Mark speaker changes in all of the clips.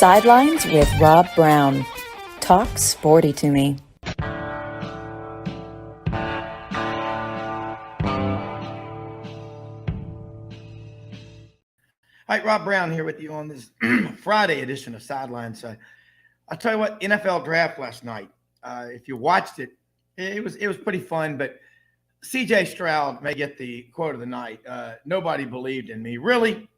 Speaker 1: Sidelines with Rob Browne. Talk sporty to me.
Speaker 2: All right, Rob Browne here with you on this Friday edition of Sidelines. I'll tell you what, NFL draft last night. If you watched it, it was pretty fun. But C.J. Stroud may get the quote of the night. Nobody believed in me, really.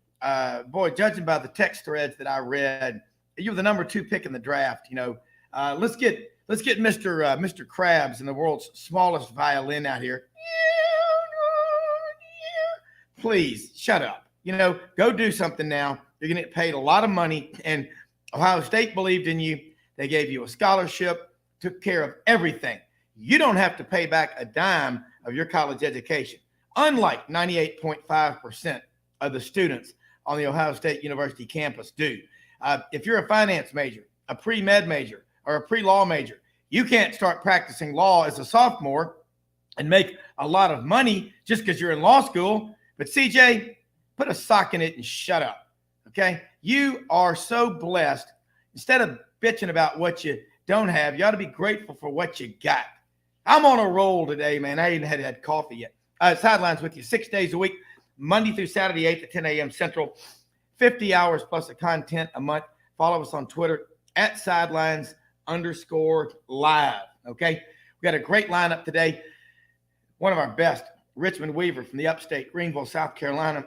Speaker 2: Boy, judging by the text threads that I read, you were the number 2 pick in the draft. Let's get Mr. Krabs in the world's smallest violin out here. Please shut up. Go do something now. You're going to get paid a lot of money. And Ohio State believed in you. They gave you a scholarship, took care of everything. You don't have to pay back a dime of your college education, unlike 98.5% of the students on the Ohio State University campus do. If you're a finance major, a pre-med major, or a pre-law major, you can't start practicing law as a sophomore and make a lot of money just because you're in law school. But CJ, put a sock in it and shut up, okay? You are so blessed. Instead of bitching about what you don't have, you ought to be grateful for what you got. I'm on a roll today, man. I ain't had coffee yet. Sidelines with you 6 days a week, Monday through Saturday, 8 to 10 a.m. Central, 50 hours plus of content a month. Follow us on Twitter at Sidelines_live, okay? We got a great lineup today. One of our best, Richmond Weaver from the upstate, Greenville, South Carolina.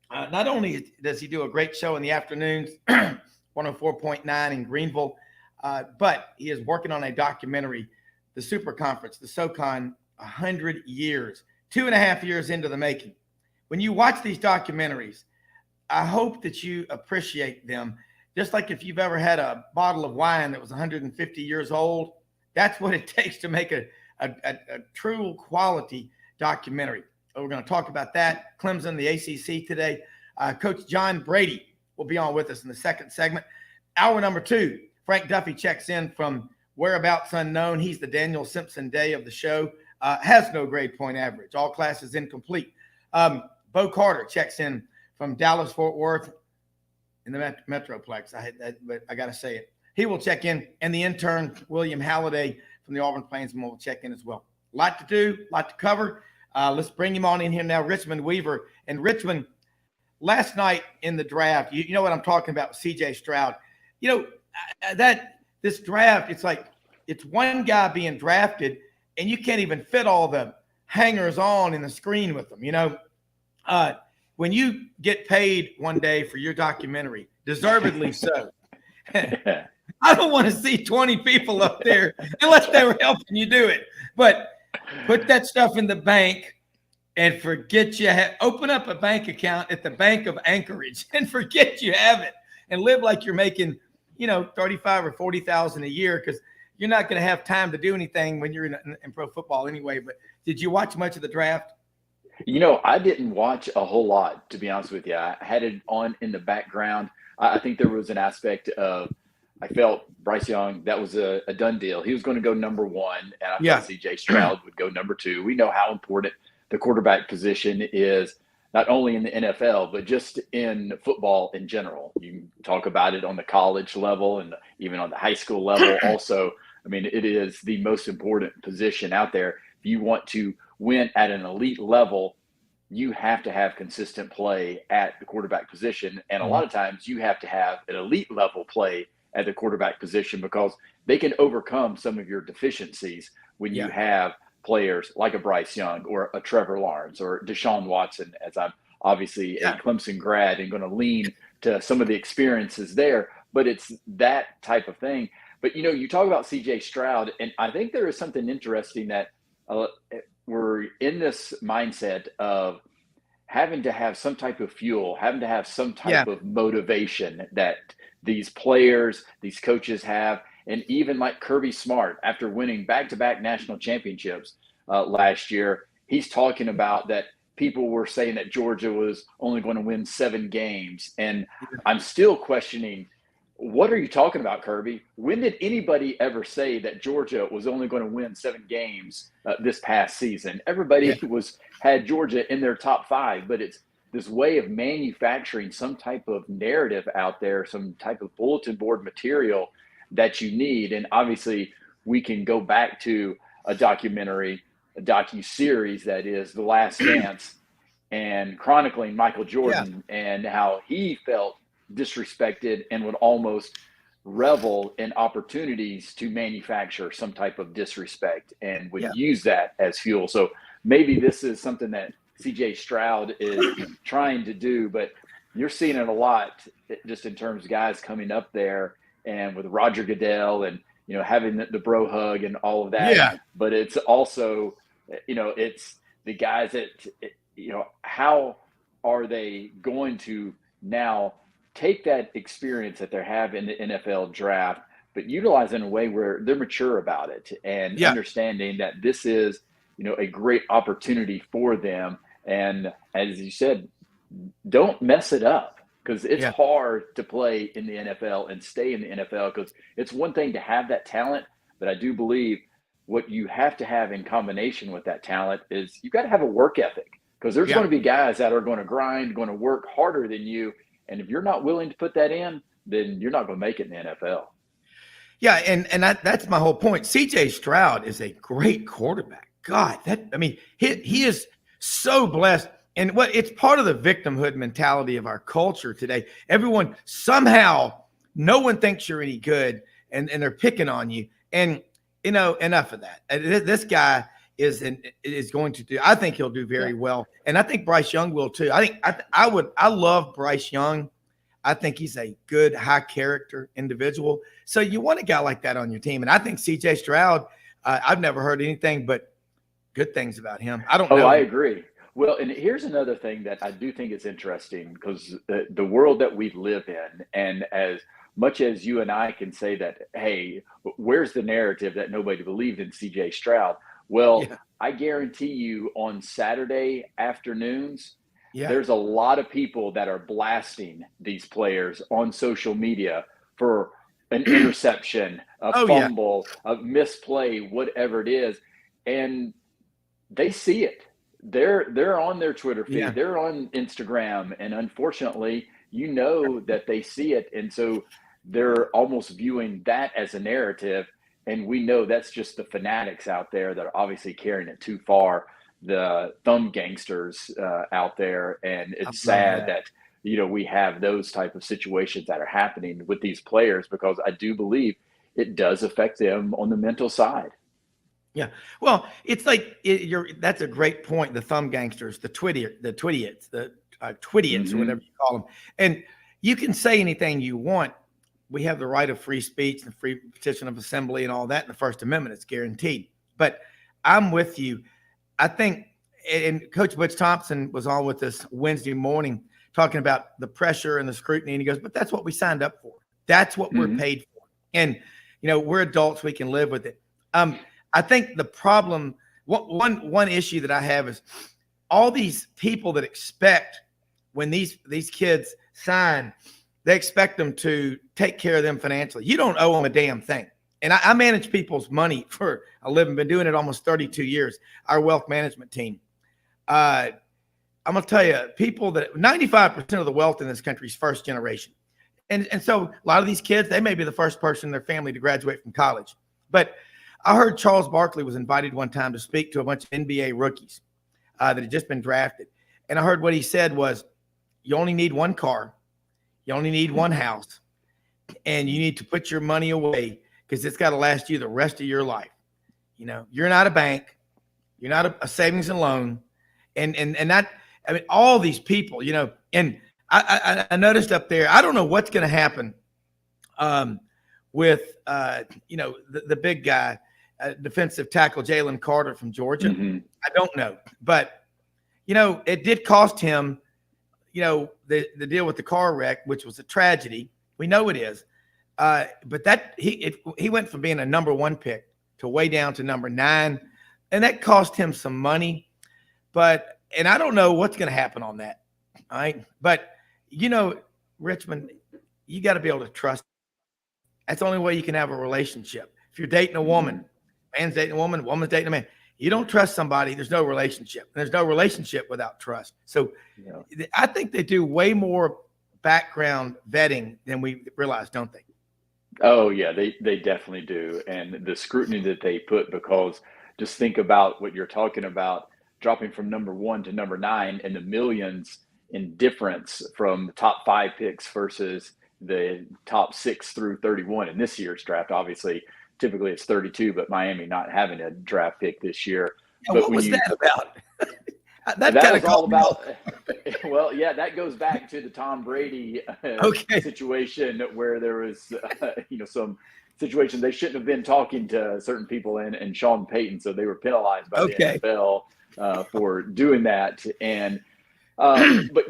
Speaker 2: Not only does he do a great show in the afternoons, 104.9 in Greenville, but he is working on a documentary, the Super Conference, the SoCon, 100 years, 2.5 years into the making. When you watch these documentaries, I hope that you appreciate them. Just like if you've ever had a bottle of wine that was 150 years old, that's what it takes to make a true quality documentary. We're going to talk about that. Clemson, the ACC today. Coach John Brady will be on with us in the second segment. Hour number 2, Frank Duffy checks in from whereabouts unknown. He's the Daniel Simpson Day of the show. Has no grade point average. All classes incomplete. Bo Carter checks in from Dallas-Fort Worth in the Metroplex. But I got to say it. He will check in. And the intern, William Halliday from the Auburn Plainsman, will check in as well. A lot to do, a lot to cover. Let's bring him on in here now, Richmond Weaver. And Richmond, last night in the draft, you know what I'm talking about, C.J. Stroud. This draft, it's one guy being drafted, and you can't even fit all the hangers on in the screen with them. When you get paid one day for your documentary, deservedly so. I don't want to see 20 people up there unless they were helping you do it. But put that stuff in the bank and forget you have. Open up a bank account at the Bank of Anchorage and forget you have it, and live like you're making, $35,000 or $40,000 a year, because you're not going to have time to do anything when you're in pro football anyway. But did you watch much of the draft?
Speaker 3: I didn't watch a whole lot, to be honest with you. I had it on in the background. I think there was an aspect of, I felt Bryce Young, that was a done deal. He was going to go number 1, and I thought C.J. Stroud would go number 2. We know how important the quarterback position is, not only in the NFL, but just in football in general. You can talk about it on the college level and even on the high school level also. I mean, it is the most important position out there. If you want to win at an elite level, you have to have consistent play at the quarterback position. And a lot of times you have to have an elite level play at the quarterback position, because they can overcome some of your deficiencies when you have players like a Bryce Young or a Trevor Lawrence or Deshaun Watson, as I'm obviously a Clemson grad and going to lean to some of the experiences there. But it's that type of thing. But, you talk about C.J. Stroud, and I think there is something interesting that we're in this mindset of having to have some type of fuel, having to have some type of motivation that these players, these coaches have. And even like Kirby Smart, after winning back-to-back national championships last year, he's talking about that people were saying that Georgia was only going to win 7 games. And I'm still questioning, what are you talking about, Kirby? When did anybody ever say that Georgia was only going to win 7 games this past season? Everybody had Georgia in their top 5, but it's this way of manufacturing some type of narrative out there, some type of bulletin board material that you need. And obviously we can go back to a documentary, a docu-series that is The Last Dance, and chronicling Michael Jordan and how he felt disrespected and would almost revel in opportunities to manufacture some type of disrespect and would use that as fuel. So maybe this is something that CJ Stroud is trying to do, but you're seeing it a lot just in terms of guys coming up there and with Roger Goodell and, having the bro hug and all of that.
Speaker 2: Yeah.
Speaker 3: But it's also, it's the guys that, how are they going to now take that experience that they have in the NFL draft, but utilize it in a way where they're mature about it and understanding that this is, a great opportunity for them. And as you said, don't mess it up, because it's hard to play in the NFL and stay in the NFL, because it's one thing to have that talent, but I do believe what you have to have in combination with that talent is you've got to have a work ethic, because there's going to be guys that are going to grind, going to work harder than you. And if you're not willing to put that in, then you're not going to make it in the NFL.
Speaker 2: Yeah, and that's my whole point. CJ Stroud is a great quarterback. God, he is so blessed. And it's part of the victimhood mentality of our culture today. Everyone, somehow, no one thinks you're any good, and they're picking on you. And, enough of that. This guy is going to do, I think he'll do very well. And I think Bryce Young will too. I love Bryce Young. I think he's a good, high character individual. So you want a guy like that on your team. And I think CJ Stroud, I've never heard anything but good things about him. I don't know.
Speaker 3: Oh, I agree. Well, and here's another thing that I do think is interesting, because the world that we live in, and as much as you and I can say that, hey, where's the narrative that nobody believed in CJ Stroud? Well, I guarantee you on Saturday afternoons, there's a lot of people that are blasting these players on social media for an interception, a fumble, a misplay, whatever it is. And they see it. They're on their Twitter feed, they're on Instagram, and unfortunately, that they see it, and so they're almost viewing that as a narrative. And we know that's just the fanatics out there that are obviously carrying it too far, the thumb gangsters out there. And it's sad that we have those type of situations that are happening with these players, because I do believe it does affect them on the mental side.
Speaker 2: Yeah. Well, it's like that's a great point. The thumb gangsters, the twitiots, or whatever you call them. And you can say anything you want. We have the right of free speech and free petition of assembly and all that in the First Amendment. It's guaranteed. But I'm with you. I think, and Coach Butch Thompson was on with us Wednesday morning talking about the pressure and the scrutiny. And he goes, but that's what we signed up for. That's what we're paid for. And, we're adults. We can live with it. I think the problem, one issue that I have is all these people that expect when these kids sign, they expect them to take care of them financially. You don't owe them a damn thing. And I manage people's money for a living, been doing it almost 32 years, our wealth management team. I'm going to tell you, people that 95% of the wealth in this country is first generation. And so a lot of these kids, they may be the first person in their family to graduate from college. But I heard Charles Barkley was invited one time to speak to a bunch of NBA rookies that had just been drafted. And I heard what he said was, you only need one car. You only need one house. And you need to put your money away, because it's got to last you the rest of your life. You're not a bank. You're not a savings and loan. And that, all these people, and I noticed up there, I don't know what's going to happen with, the big guy, defensive tackle Jalen Carter from Georgia. I don't know. But, it did cost him, the deal with the car wreck, which was a tragedy. We know it is. But he went from being a number 1 pick to way down to number 9. And that cost him some money. And I don't know what's going to happen on that. All right. But, Richmond, you got to be able to trust. That's the only way you can have a relationship. If you're dating a woman, man's dating a woman, woman's dating a man, You don't trust somebody, there's no relationship. And there's no relationship without trust. So I think they do way more background vetting than we realize, don't they?
Speaker 3: Oh yeah, they definitely do. And the scrutiny that they put, because just think about what you're talking about, dropping from number 1 to number 9 and the millions in difference from the top 5 picks versus the top 6 through 31 in this year's draft. Obviously, typically it's 32, but Miami not having a draft pick this year.
Speaker 2: Yeah,
Speaker 3: But
Speaker 2: what
Speaker 3: when
Speaker 2: was
Speaker 3: you
Speaker 2: that about?
Speaker 3: that was all about, well, yeah, that goes back to the Tom Brady situation where there was, some situations they shouldn't have been talking to certain people and Sean Payton. So they were penalized by the NFL for doing that. And, but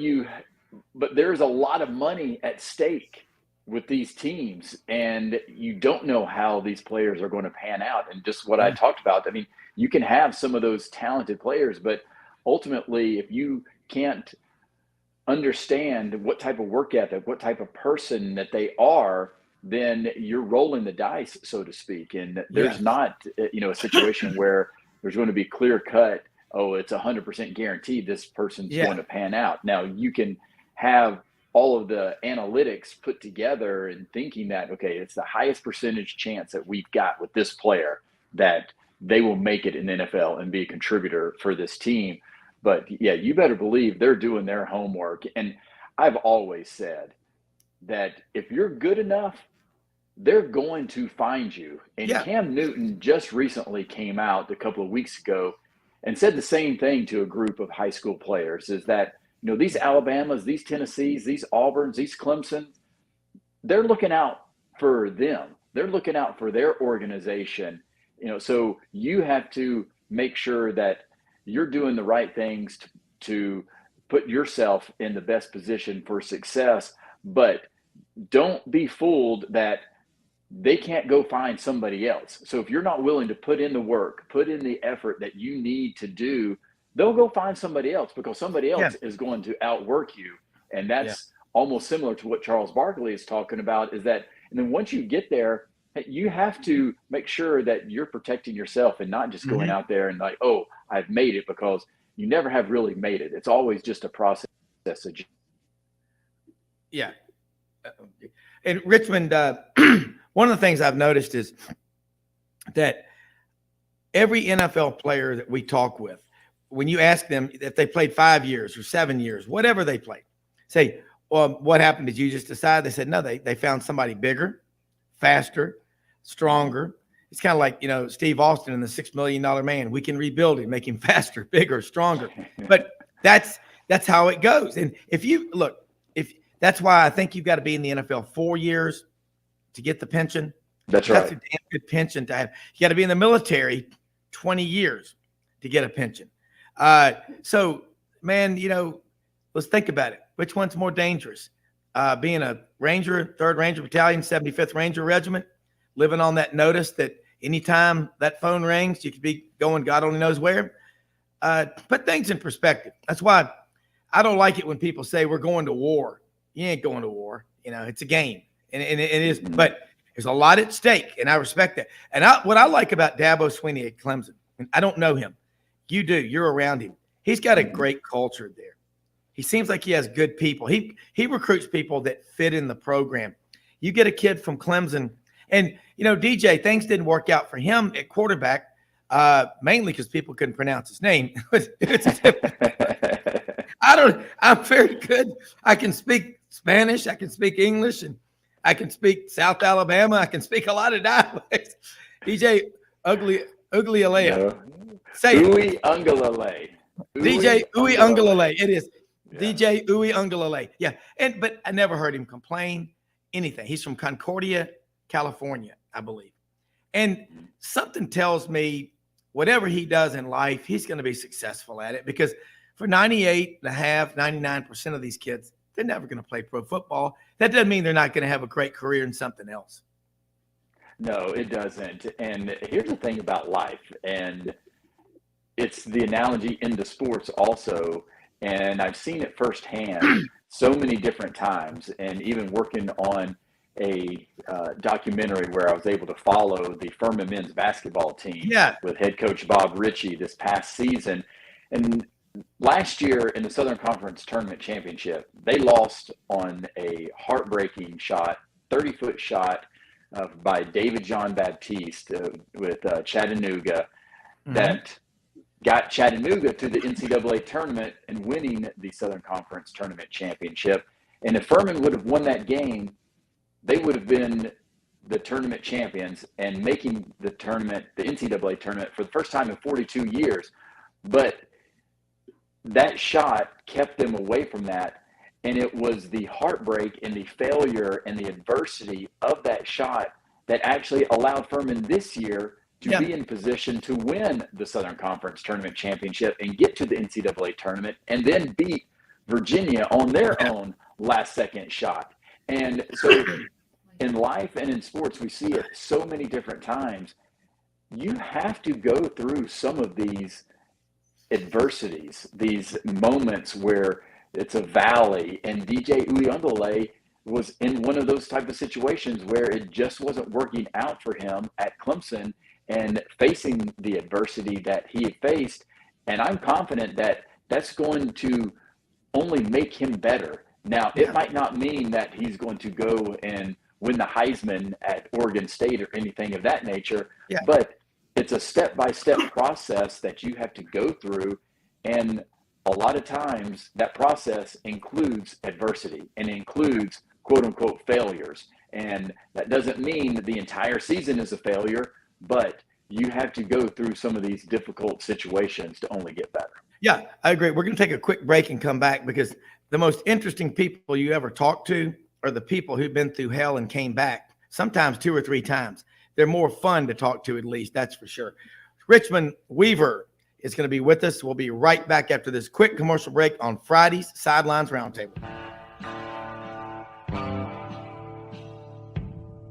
Speaker 3: there's a lot of money at stake with these teams, and you don't know how these players are going to pan out. And just what I talked about, I mean, you can have some of those talented players, but ultimately, if you can't understand what type of work ethic, what type of person that they are, then you're rolling the dice, so to speak. And there's not, a situation where there's going to be clear cut, oh, it's 100% guaranteed this person's going to pan out. Now, you can have all of the analytics put together and thinking that, okay, it's the highest percentage chance that we've got with this player that they will make it in the NFL and be a contributor for this team. But yeah, you better believe they're doing their homework. And I've always said that if you're good enough, they're going to find you. And Cam Newton just recently came out a couple of weeks ago and said the same thing to a group of high school players, is that, these Alabamas, these Tennessees, these Auburns, these Clemson, they're looking out for them. They're looking out for their organization. So you have to make sure that you're doing the right things to put yourself in the best position for success, but don't be fooled that they can't go find somebody else. So if you're not willing to put in the work, put in the effort that you need to do, they'll go find somebody else, because somebody else is going to outwork you. And that's almost similar to what Charles Barkley is talking about, is that, and then once you get there, you have to make sure that you're protecting yourself and not just going out there and like, oh, I've made it, because you never have really made it. It's always just a process.
Speaker 2: Yeah. In Richmond, one of the things I've noticed is that every NFL player that we talk with, when you ask them if they played 5 years or 7 years, whatever they played, say, well, what happened? Did you just decide? They said, no, they found somebody bigger, faster, stronger. It's kind of like, Steve Austin and the $6 Million Man. We can rebuild him, make him faster, bigger, stronger. But that's how it goes. And that's why I think you've got to be in the NFL 4 years to get the pension.
Speaker 3: That's right.
Speaker 2: That's a damn good pension to have. You got to be in the military 20 years to get a pension. So, man, let's think about it. Which one's more dangerous? Being a Ranger, 3rd Ranger Battalion, 75th Ranger Regiment, living on that notice that anytime that phone rings, you could be going God only knows where. Put things in perspective. That's why I don't like it when people say we're going to war. You ain't going to war. It's a game. And it is, but there's a lot at stake, and I respect that. And what I like about Dabo Swinney at Clemson, and I don't know him. You do. You're around him. He's got a great culture there. He seems like he has good people. He recruits people that fit in the program. You get a kid from Clemson, and DJ, things didn't work out for him at quarterback, mainly because people couldn't pronounce his name. I'm very good. I can speak Spanish. I can speak English, and I can speak South Alabama. I can speak a lot of dialects. DJ Uiagalelei. Say it.
Speaker 3: Uiagalelei.
Speaker 2: DJ Uiagalelei. It is. Yeah. DJ Uiagalelei. Yeah. But I never heard him complain anything. He's from Concordia, California, I believe. And something tells me whatever he does in life, he's going to be successful at it, because for 99% of these kids, they're never going to play pro football. That doesn't mean they're not going to have a great career in something else.
Speaker 3: No, it doesn't. And here's the thing about life, and it's the analogy into sports also. And I've seen it firsthand so many different times, and even working on, a documentary where I was able to follow the Furman men's basketball team with head coach Bob Ritchie this past season. And last year in the Southern Conference Tournament Championship, they lost on a heartbreaking shot, 30-foot shot by David John Baptiste with Chattanooga that got Chattanooga to the NCAA tournament and winning the Southern Conference Tournament Championship. And if Furman would have won that game, they would have been the tournament champions and making the tournament, the NCAA tournament, for the first time in 42 years. But that shot kept them away from that. And it was the heartbreak and the failure and the adversity of that shot that actually allowed Furman this year to be in position to win the Southern Conference Tournament Championship and get to the NCAA tournament and then beat Virginia on their own last-second shot. And so in life and in sports, we see it so many different times. You have to go through some of these adversities, these moments where it's a valley, and DJ Uyunglele was in one of those type of situations where it just wasn't working out for him at Clemson and facing the adversity that he had faced. And I'm confident that that's going to only make him better. Now, it might not mean that he's going to go and win the Heisman at Oregon State or anything of that nature, but it's a step-by-step process that you have to go through. And a lot of times that process includes adversity and includes quote-unquote failures. And that doesn't mean the entire season is a failure, but you have to go through some of these difficult situations to only get better.
Speaker 2: Yeah, I agree. We're going to take a quick break and come back, because the most interesting people you ever talk to are the people who've been through hell and came back, sometimes 2 or 3 times. They're more fun to talk to, at least, that's for sure. Richmond Weaver is going to be with us. We'll be right back after this quick commercial break on Friday's Sidelines Roundtable.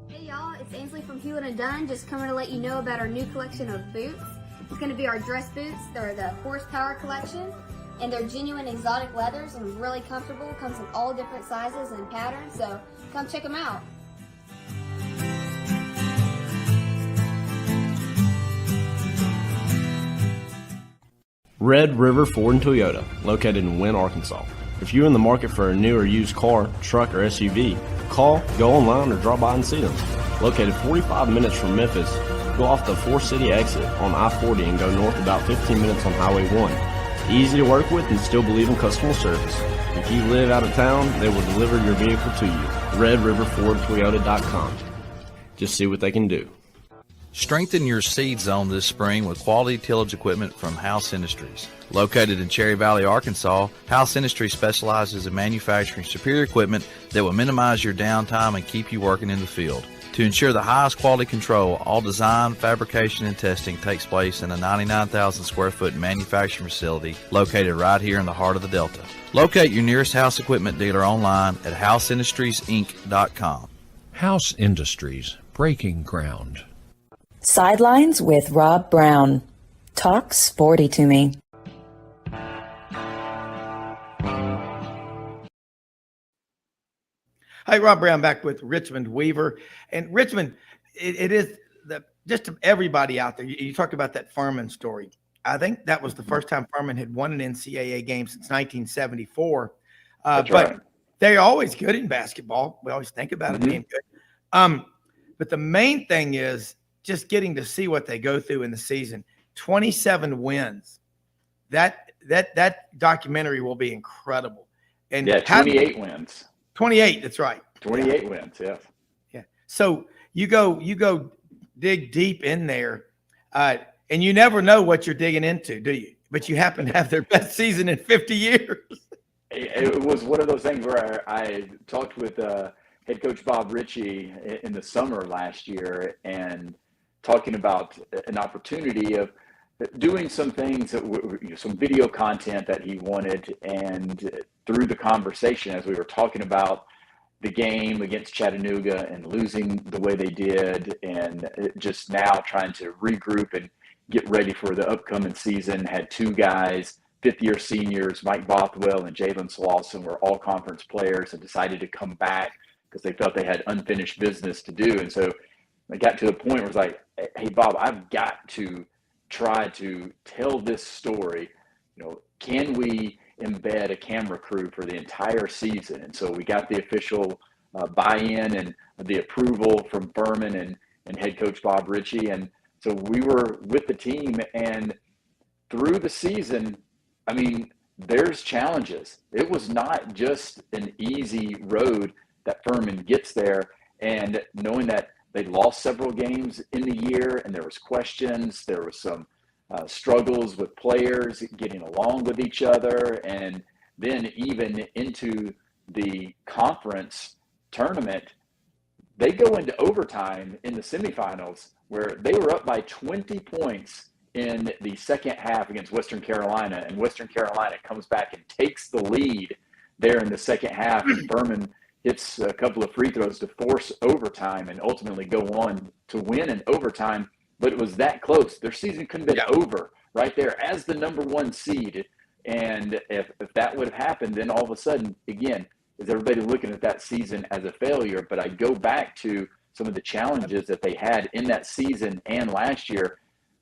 Speaker 4: Hey y'all, it's Ainsley from Hewlett & Dunn, just coming to let you know about our new collection of boots. It's going to be our dress boots. They're the Horsepower collection, and they're genuine exotic leathers and really comfortable. Comes in all different sizes and patterns, so come check them out.
Speaker 5: Red River Ford and Toyota, located in Wynne, Arkansas. If you're in the market for a new or used car, truck, or SUV, call, go online, or drop by and see them. Located 45 minutes from Memphis, go off the 4 City exit on I-40 and go north about 15 minutes on Highway 1. Easy to work with and still believe in customer service. If you live out of town, they will deliver your vehicle to you. RedRiverFordToyota.com. Just see what they can do.
Speaker 6: Strengthen your seed zone this spring with quality tillage equipment from House Industries. Located in Cherry Valley, Arkansas, House Industries specializes in manufacturing superior equipment that will minimize your downtime and keep you working in the field. To ensure the highest quality control, all design, fabrication, and testing takes place in a 99,000 square foot manufacturing facility located right here in the heart of the Delta. Locate your nearest House equipment dealer online at houseindustriesinc.com.
Speaker 7: House Industries, breaking ground.
Speaker 1: Sidelines with Rob Browne. Talk sporty to me.
Speaker 2: Hi, Rob Browne back with Richmond Weaver. And Richmond, it is just to everybody out there. You talked about that Furman story. I think that was the first time Furman had won an NCAA game since 1974.
Speaker 3: That's
Speaker 2: but
Speaker 3: right.
Speaker 2: they're always good in basketball. We always think about it being good. But the main thing is just getting to see what they go through in the season. 27 wins. That documentary will be incredible. And
Speaker 3: 28 wins.
Speaker 2: 28, that's right.
Speaker 3: 28 wins, yes.
Speaker 2: Yeah. So you go dig deep in there, and you never know what you're digging into, do you? But you happen to have their best season in 50 years.
Speaker 3: It was one of those things where I talked with head coach Bob Ritchie in the summer last year and talking about an opportunity of doing some things, some video content that he wanted. And through the conversation, as we were talking about the game against Chattanooga and losing the way they did, and just now trying to regroup and get ready for the upcoming season, had 2 guys, fifth-year seniors, Mike Bothwell and Jalen Slauson, were all conference players and decided to come back because they felt they had unfinished business to do. And so I got to the point where it's like, hey, Bob, I've got to try to tell this story. Can we embed a camera crew for the entire season? And so we got the official buy-in and the approval from Furman and head coach Bob Ritchie. And so we were with the team, and through the season, I mean, there's challenges. It was not just an easy road that Furman gets there, and knowing that they lost several games in the year and there was questions, there was some struggles with players getting along with each other, and then even into the conference tournament, they go into overtime in the semifinals where they were up by 20 points in the second half against Western Carolina, and Western Carolina comes back and takes the lead there in the second half, and Furman hits a couple of free throws to force overtime and ultimately go on to win in overtime. But it was that close. Their season couldn't have been over right there as the number one seed. And if that would have happened, then all of a sudden, again, is everybody looking at that season as a failure? But I go back to some of the challenges that they had in that season and last year.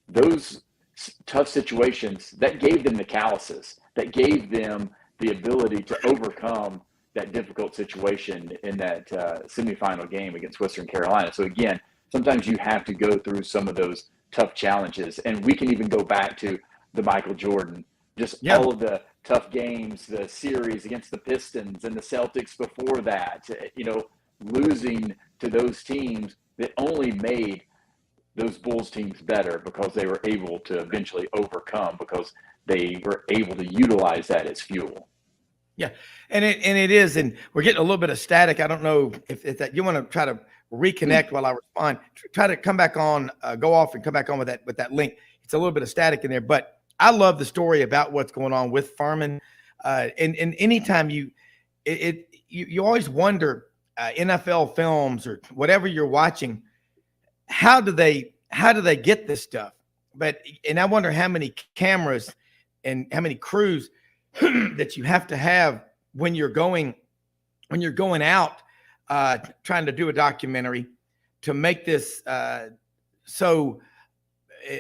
Speaker 3: Those tough situations, that gave them the calluses, that gave them the ability to overcome that difficult situation in that semifinal game against Western Carolina. So again, sometimes you have to go through some of those tough challenges. And we can even go back to the Michael Jordan, just all of the tough games, the series against the Pistons and the Celtics before that, losing to those teams that only made those Bulls teams better because they were able to eventually overcome, because they were able to utilize that as fuel.
Speaker 2: Yeah, and it is, and we're getting a little bit of static. I don't know if that you want to try to reconnect while I respond. Try to come back on, go off and come back on with that link. It's a little bit of static in there, but I love the story about what's going on with Furman. And anytime you always wonder, NFL films or whatever you're watching, how do they get this stuff? And I wonder how many cameras and how many crews that you have to have when you're going out trying to do a documentary to make this so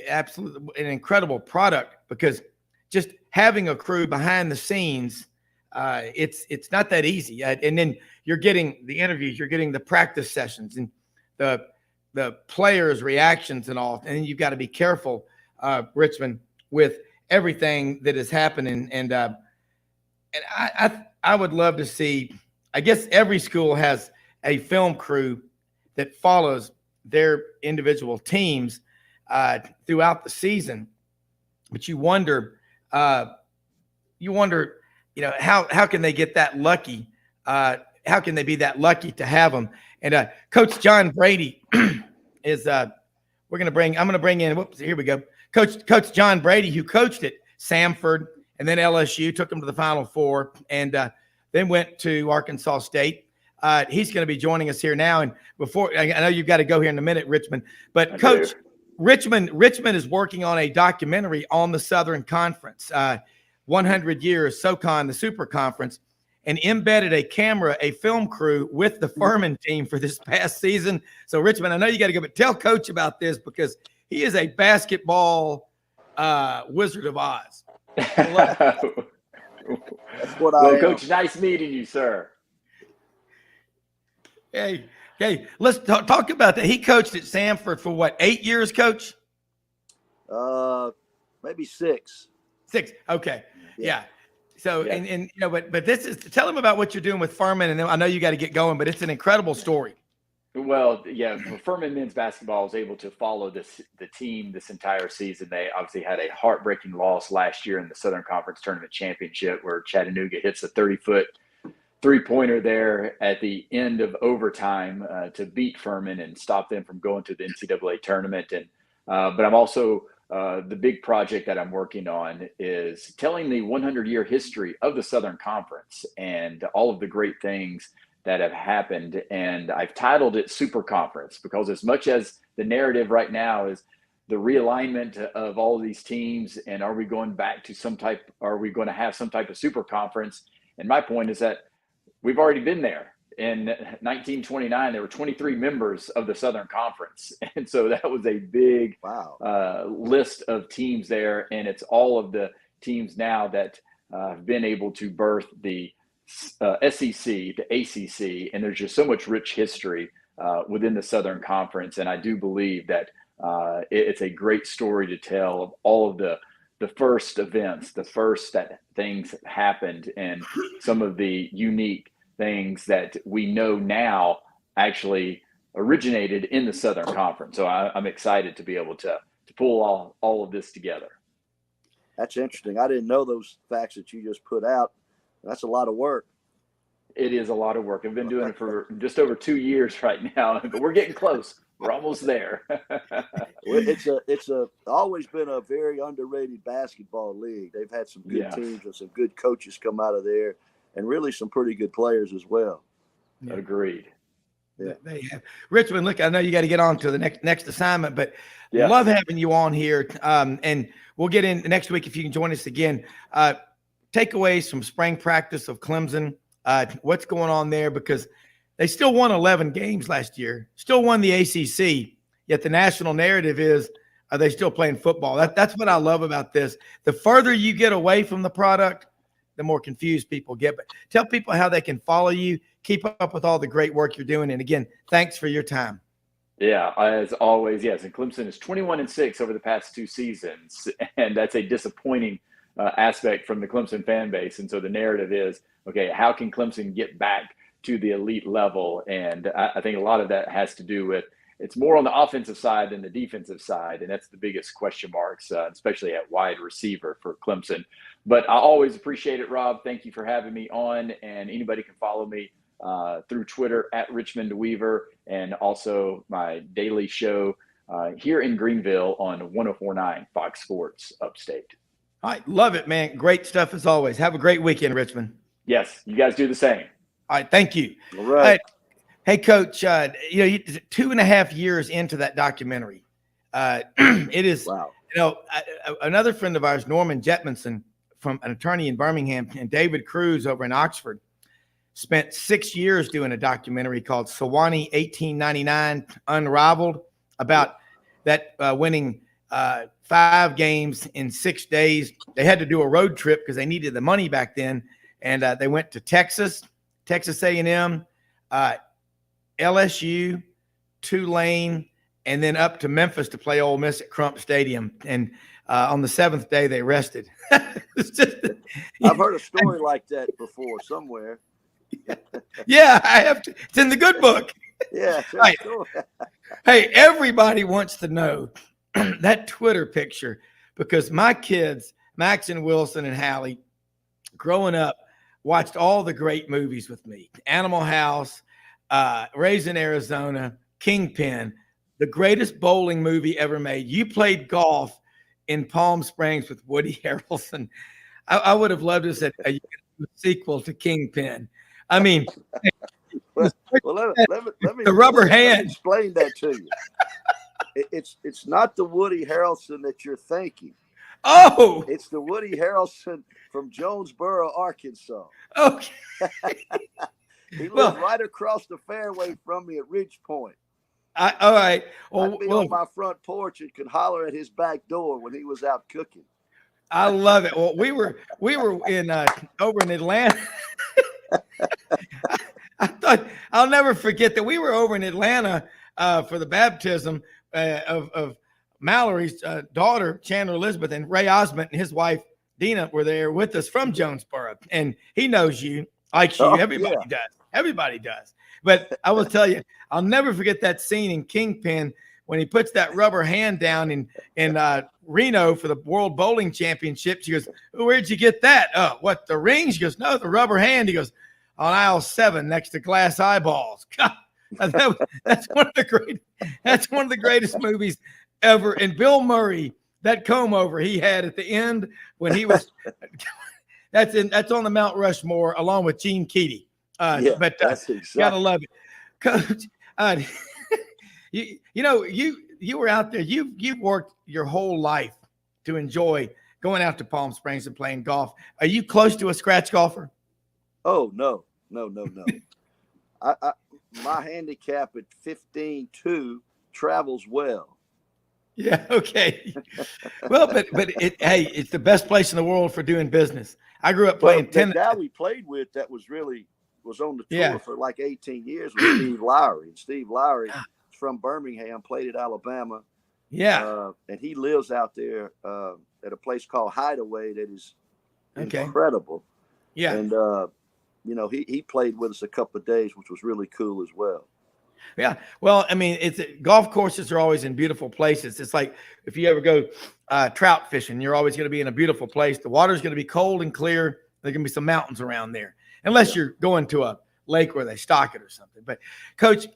Speaker 2: absolutely an incredible product, because just having a crew behind the scenes, it's not that easy. And then you're getting the interviews, you're getting the practice sessions and the players' reactions and all. And then you've got to be careful, Richmond, with everything that is happening. And I would love to see, I guess every school has a film crew that follows their individual teams throughout the season. But you wonder, how can they get that lucky? How can they be that lucky to have them? And Coach John Brady is I'm going to bring in, whoops, here we go. Coach John Brady, who coached at Samford and then LSU, took them to the Final Four, and then went to Arkansas State. He's going to be joining us here now. And before, I know you've got to go here in a minute, Richmond, but Coach, Richmond is working on a documentary on the Southern Conference, 100 years SoCon, the Super Conference, and embedded a film crew with the Furman team for this past season. So Richmond, I know you got to go, but tell Coach about this, because he is a basketball Wizard of Oz.
Speaker 8: That's what
Speaker 3: well, Coach, nice meeting you, sir.
Speaker 2: Hey, let's talk about that. He coached at Samford for what, 8 years, Coach?
Speaker 8: Maybe 6.
Speaker 2: 6. Okay. Yeah. So, yeah. And but this is, tell him about what you're doing with Furman. And then I know you got to get going, but it's an incredible story.
Speaker 3: Well, yeah, Furman men's basketball was able to follow the team this entire season. They obviously had a heartbreaking loss last year in the Southern Conference Tournament Championship, where Chattanooga hits a 30-foot three-pointer there at the end of overtime to beat Furman and stop them from going to the NCAA tournament. And but I'm also the big project that I'm working on is telling the 100-year history of the Southern Conference and all of the great things that have happened. And I've titled it Super Conference, because as much as the narrative right now is the realignment of all of these teams, and are we going back to are we going to have some type of super conference? And my point is that we've already been there. in 1929, there were 23 members of the Southern Conference. And so that was a big list of teams there. And it's all of the teams now that have been able to birth the SEC, the ACC, and there's just so much rich history within the Southern Conference. And I do believe that it's a great story to tell of all of the first events, the first that things happened, and some of the unique things that we know now actually originated in the Southern Conference. So I'm excited to be able to pull all of this together.
Speaker 8: That's interesting. I didn't know those facts that you just put out. That's a lot of work.
Speaker 3: It is a lot of work. I've been doing it for just over 2 years right now, but we're getting close. We're almost there.
Speaker 8: It's always been a very underrated basketball league. They've had some good teams and some good coaches come out of there, and really some pretty good players as well.
Speaker 3: Yeah. Agreed.
Speaker 2: Yeah. They have. Richmond, look, I know you got to get on to the next assignment, but love having you on here. And we'll get in next week if you can join us again. Takeaways from spring practice of Clemson. What's going on there? Because they still won 11 games last year, still won the ACC, yet the national narrative is, are they still playing football? That's what I love about this. The further you get away from the product, the more confused people get. But tell people how they can follow you, keep up with all the great work you're doing. And again, thanks for your time.
Speaker 3: Yeah, as always, yes. And Clemson is 21-6 over the past 2 seasons. And that's a disappointing aspect from the Clemson fan base. And so the narrative is, okay, how can Clemson get back to the elite level? And I think a lot of that has to do with, it's more on the offensive side than the defensive side. And that's the biggest question marks, especially at wide receiver for Clemson. But I always appreciate it, Rob. Thank you for having me on. And anybody can follow me through Twitter at Richmond Weaver, and also my daily show here in Greenville on 104.9 Fox Sports Upstate.
Speaker 2: All right. Love it, man. Great stuff as always. Have a great weekend, Richmond.
Speaker 3: Yes. You guys do the same.
Speaker 2: All right. Thank you.
Speaker 8: All right.
Speaker 2: Hey, Coach, 2.5 years into that documentary, it is,
Speaker 8: wow.
Speaker 2: Another friend of ours, Norman Jetmanson, from an attorney in Birmingham, and David Cruz over in Oxford, spent 6 years doing a documentary called Sewanee 1899 Unrivaled, about that winning 5 games in 6 days. They had to do a road trip because they needed the money back then. And they went to Texas A&M, LSU, Tulane, and then up to Memphis to play Ole Miss at Crump Stadium. And on the 7th day, they rested.
Speaker 8: I've heard a story like that before somewhere.
Speaker 2: Yeah, I have to. It's in the good book.
Speaker 8: Yeah.
Speaker 2: Right. Hey, everybody wants to know that Twitter picture, because my kids, Max and Wilson and Hallie, growing up, watched all the great movies with me. Animal House, Raised in Arizona, Kingpin, the greatest bowling movie ever made. You played golf in Palm Springs with Woody Harrelson. I would have loved to have said a sequel to Kingpin. I mean,
Speaker 8: let me
Speaker 2: the rubber
Speaker 8: let me
Speaker 2: hand.
Speaker 8: Explain that to you. It's not the Woody Harrelson that you're thinking.
Speaker 2: Oh,
Speaker 8: It's the Woody Harrelson from Jonesboro, Arkansas.
Speaker 2: okay.
Speaker 8: He lived right across the fairway from me at Ridge Point.
Speaker 2: All right.
Speaker 8: I'd be on my front porch and could holler at his back door when he was out cooking.
Speaker 2: I love it. Well, we were in over in Atlanta. I thought, I'll never forget that we were over in Atlanta for the baptism of Mallory's daughter, Chandler Elizabeth, and Ray Osment and his wife Dina were there with us from Jonesboro, and he knows you, likes you. Everybody does. Everybody does. But I will tell you, I'll never forget that scene in Kingpin when he puts that rubber hand down in Reno for the World Bowling Championship. She goes, "Where'd you get that?" "Oh, what, the ring?" She goes, "No, the rubber hand." He goes, "On aisle 7 next to Glass Eyeballs." God, that's one of the greatest movies ever. And Bill Murray, that comb over he had at the end when he was that's on the Mount Rushmore along with Gene Keady. But
Speaker 8: that's exactly.
Speaker 2: Gotta love it, Coach. You were out there. You've worked your whole life to enjoy going out to Palm Springs and playing golf. Are you close to a scratch golfer?
Speaker 8: Oh, no. My handicap at 15-2 travels well.
Speaker 2: Yeah. Okay. Well, but it's the best place in the world for doing business. I grew up playing tennis.
Speaker 8: The guy we played with that was on the tour
Speaker 2: Yeah.
Speaker 8: for like 18 years was Steve Lowry. And Steve Lowry is from Birmingham, played at Alabama.
Speaker 2: Yeah.
Speaker 8: And he lives out there at a place called Halliday that is incredible.
Speaker 2: Yeah.
Speaker 8: And, he played with us a couple of days, which was really cool as well.
Speaker 2: Yeah. Well, I mean, golf courses are always in beautiful places. It's like if you ever go trout fishing, you're always going to be in a beautiful place. The water's going to be cold and clear. There's going to be some mountains around there, unless you're going to a lake where they stock it or something. But Coach,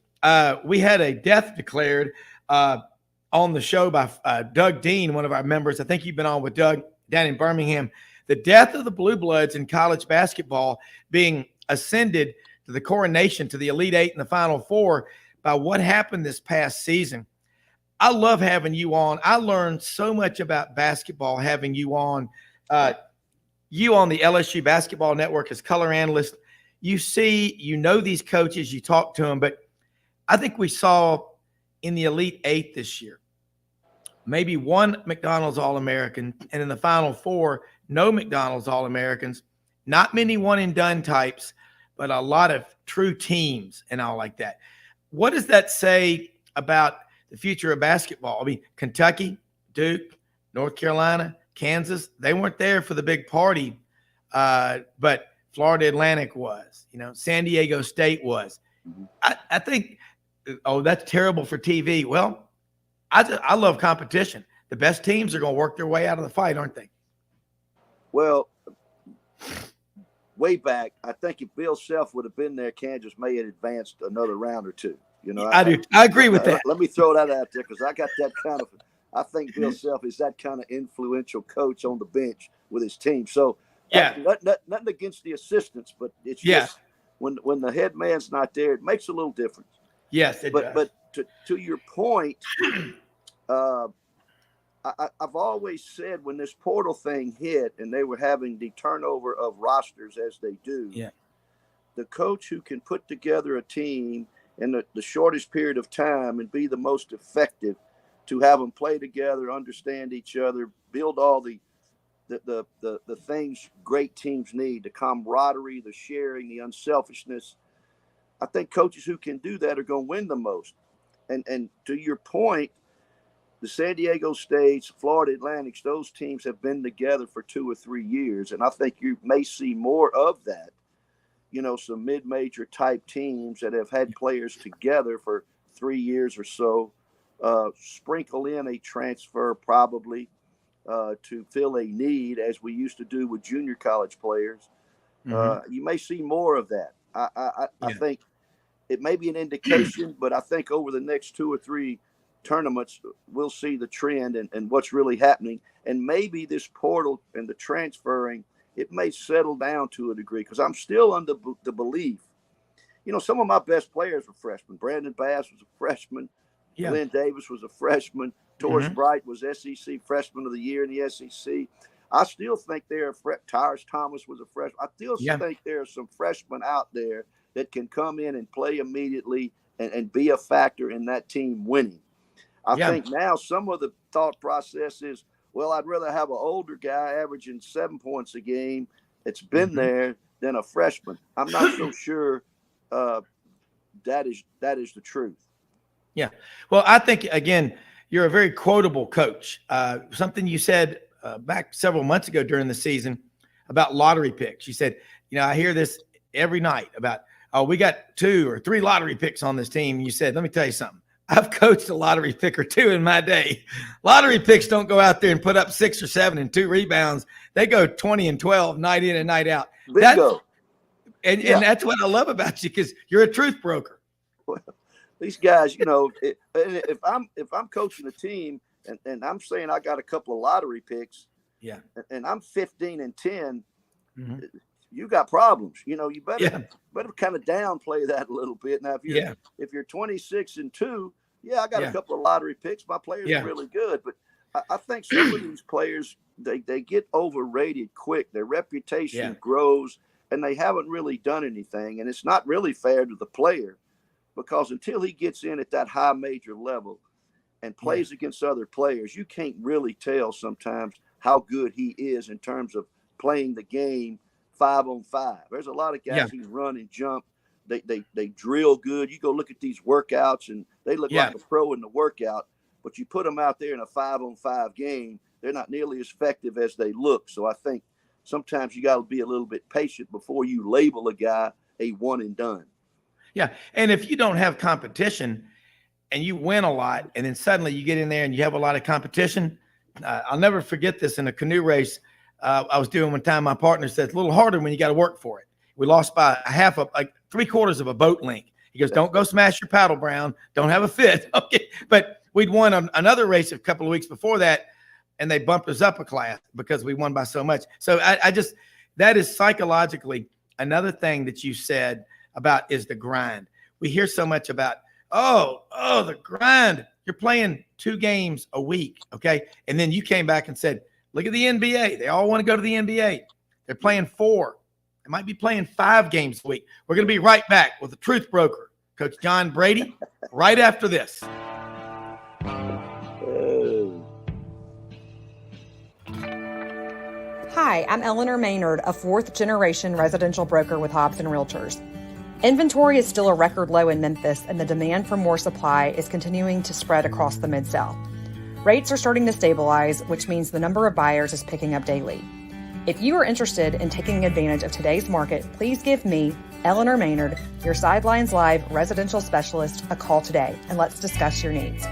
Speaker 2: we had a death declared on the show by Doug Dean, one of our members. I think you've been on with Doug down in Birmingham. The death of the Blue Bloods in college basketball being ascended to the coronation, to the Elite Eight and the Final Four by what happened this past season. I love having you on. I learned so much about basketball having you on. You on the LSU Basketball Network as color analyst. You know these coaches, you talk to them, but I think we saw in the Elite Eight this year, maybe one McDonald's All-American, and in the Final Four, no McDonald's All-Americans, not many one-and-done types, but a lot of true teams and all like that. What does that say about the future of basketball? I mean, Kentucky, Duke, North Carolina, Kansas, they weren't there for the big party, but Florida Atlantic was. San Diego State was. I think, that's terrible for TV. Well, I love competition. The best teams are going to work their way out of the fight, aren't they?
Speaker 8: Well, way back, I think if Bill Self would have been there, Kansas may have advanced another round or two.
Speaker 2: I do. I agree with that.
Speaker 8: Let me throw that out there because I got that kind of. I think Bill Self is that kind of influential coach on the bench with his team. So, nothing against the assistants, but it's just when the head man's not there, it makes a little difference.
Speaker 2: Yes, it does.
Speaker 8: But to your point, I've always said when this portal thing hit and they were having the turnover of rosters as they do, the coach who can put together a team in the shortest period of time and be the most effective to have them play together, understand each other, build all the things great teams need, the camaraderie, the sharing, the unselfishness. I think coaches who can do that are going to win the most. And to your point, the San Diego States, Florida Atlantics, those teams have been together for 2 or 3 years. And I think you may see more of that, some mid-major type teams that have had players together for 3 years or so, sprinkle in a transfer probably to fill a need as we used to do with junior college players. You may see more of that. I think it may be an indication, but I think over the next 2 or 3 tournaments, we'll see the trend and what's really happening. And maybe this portal and the transferring, it may settle down to a degree because I'm still under the belief, some of my best players were freshmen. Brandon Bass was a freshman. Yeah. Lynn Davis was a freshman. Torres Bright was SEC Freshman of the Year in the SEC. I still think Tyrus Thomas was a freshman. I still think there are some freshmen out there that can come in and play immediately and be a factor in that team winning. I think now some of the thought process is, well, I'd rather have an older guy averaging 7 points a game that's been there than a freshman. I'm not so sure that is the truth.
Speaker 2: Yeah. Well, I think, again, you're a very quotable coach. Something you said back several months ago during the season about lottery picks. You said, I hear this every night about, we got 2 or 3 lottery picks on this team. You said, let me tell you something. I've coached a lottery pick or 2 in my day. Lottery picks don't go out there and put up 6 or 7 and 2 rebounds. They go 20 and 12 night in and night out. And that's what I love about you because you're a truth broker.
Speaker 8: Well, these guys, if I'm coaching a team and I'm saying I got a couple of lottery picks, and I'm 15 and 10, you got problems. You better kind of downplay that a little bit. Now, if you're 26 and 2, I got a couple of lottery picks. My players are really good, but I think some of these players they get overrated quick. Their reputation grows, and they haven't really done anything. And it's not really fair to the player, because until he gets in at that high major level and plays against other players, you can't really tell sometimes how good he is in terms of playing the game 5-on-5. There's a lot of guys who run and jump. They drill good. You go look at these workouts, and they look like a pro in the workout, but you put them out there in a 5-on-5 game, they're not nearly as effective as they look. So I think sometimes you got to be a little bit patient before you label a guy a one and done.
Speaker 2: Yeah. And if you don't have competition and you win a lot, and then suddenly you get in there and you have a lot of competition, I'll never forget this in a canoe race I was doing one time. My partner said, it's a little harder when you got to work for it. We lost by like 3/4 of a boat length. He goes, don't go smash your paddle, Browne. Don't have a fit. Okay. But we'd won another race a couple of weeks before that, and they bumped us up a class because we won by so much. So I just, that is psychologically another thing that you said about is the grind. We hear so much about, the grind. You're playing 2 games a week, okay? And then you came back and said, look at the NBA. They all want to go to the NBA. They're playing 4. They might be playing 5 games a week. We're going to be right back with the Truth Broker, Coach John Brady, right after this.
Speaker 9: Hi, I'm Eleanor Maynard, a 4th-generation residential broker with Hobson Realtors. Inventory is still a record low in Memphis, and the demand for more supply is continuing to spread across the Mid-South. Rates are starting to stabilize, which means the number of buyers is picking up daily. If you are interested in taking advantage of today's market, please give me, Eleanor Maynard, your Sidelines Live residential specialist, a call today, and let's discuss your needs.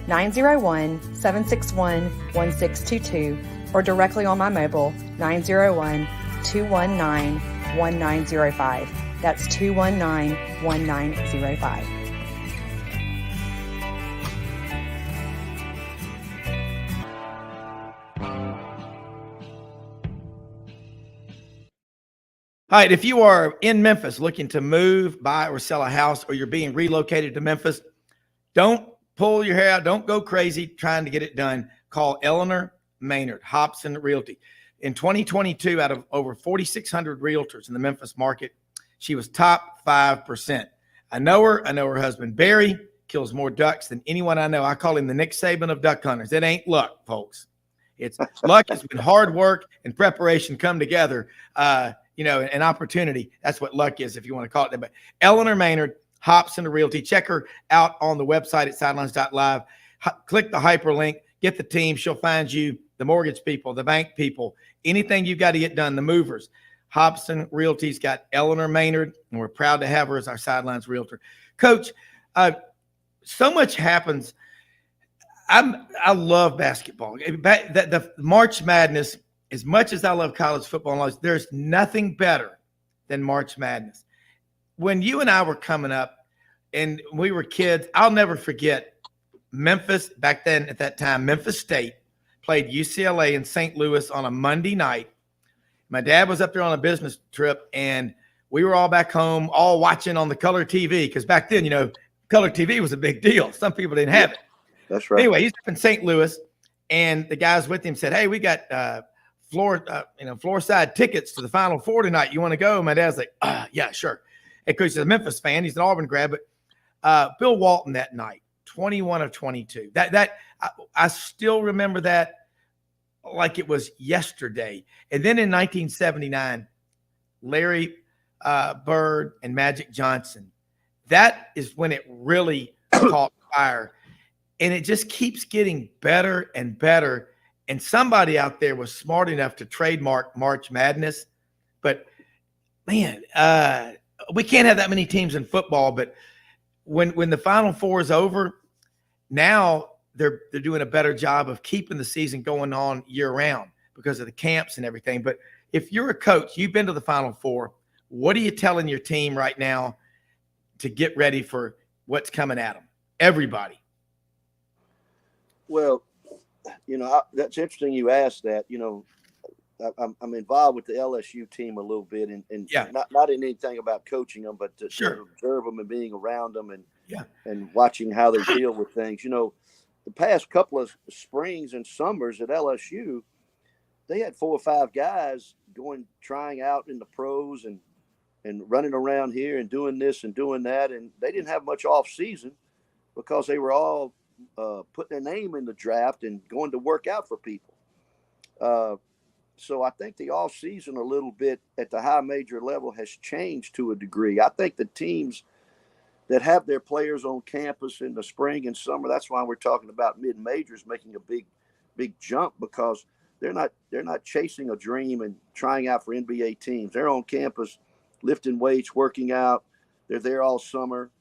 Speaker 9: 901-761-1622 or directly on my mobile, 901-219-1905. That's 219-1905.
Speaker 2: All right, if you are in Memphis looking to move, buy, or sell a house, or you're being relocated to Memphis, don't pull your hair out. Don't go crazy trying to get it done. Call Eleanor Maynard, Hobson Realty. In 2022, out of over 4,600 realtors in the Memphis market, she was top 5%. I know her. I know her husband, Barry, kills more ducks than anyone I know. I call him the Nick Saban of duck hunters. It ain't luck, folks. It's luck. It's been hard work and preparation come together. An opportunity. That's what luck is, if you want to call it that. But Eleanor Maynard, Hobson Realty. Check her out on the website at sidelines.live. Click the hyperlink. Get the team. She'll find you the mortgage people, the bank people, anything you've got to get done, the movers. Hobson Realty's got Eleanor Maynard, and we're proud to have her as our Sidelines Realtor. Coach, so much happens. I love basketball. The March Madness, as much as I love college football, there's nothing better than March Madness. When you and I were coming up and we were kids, I'll never forget Memphis back then. At that time, Memphis State played UCLA in St. Louis on a Monday night. My dad was up there on a business trip, and we were all back home, all watching on the color TV, because back then, color TV was a big deal. Some people didn't have it.
Speaker 8: That's right.
Speaker 2: Anyway, he's up in St. Louis, and the guys with him said, "Hey, we got floor side tickets to the Final Four tonight. You want to go?" My dad's like, "Yeah, sure." And because he's a Memphis fan, he's an Auburn grad, but Bill Walton that night, 21 of 22. I still remember that like it was yesterday. And then in 1979, Larry Bird and Magic Johnson. That is when it really caught fire. And it just keeps getting better and better. And somebody out there was smart enough to trademark March Madness. But, man, we can't have that many teams in football. But when the Final Four is over, now they're doing a better job of keeping the season going on year-round because of the camps and everything. But if you're a coach, you've been to the Final Four, what are you telling your team right now to get ready for what's coming at them? Everybody.
Speaker 8: Well, that's interesting you asked that. I'm involved with the LSU team a little bit, and not in anything about coaching them, but to observe them and being around them and watching how they deal with things. The past couple of springs and summers at LSU, they had 4 or 5 guys trying out in the pros and running around here and doing this and doing that. And they didn't have much off season because they were all putting their name in the draft and going to work out for people. So I think the off season a little bit at the high major level has changed to a degree. I think the teams that have their players on campus in the spring and summer, that's why we're talking about mid majors making a big jump, because they're not chasing a dream and trying out for NBA teams. They're on campus lifting weights, working out. They're there all summer.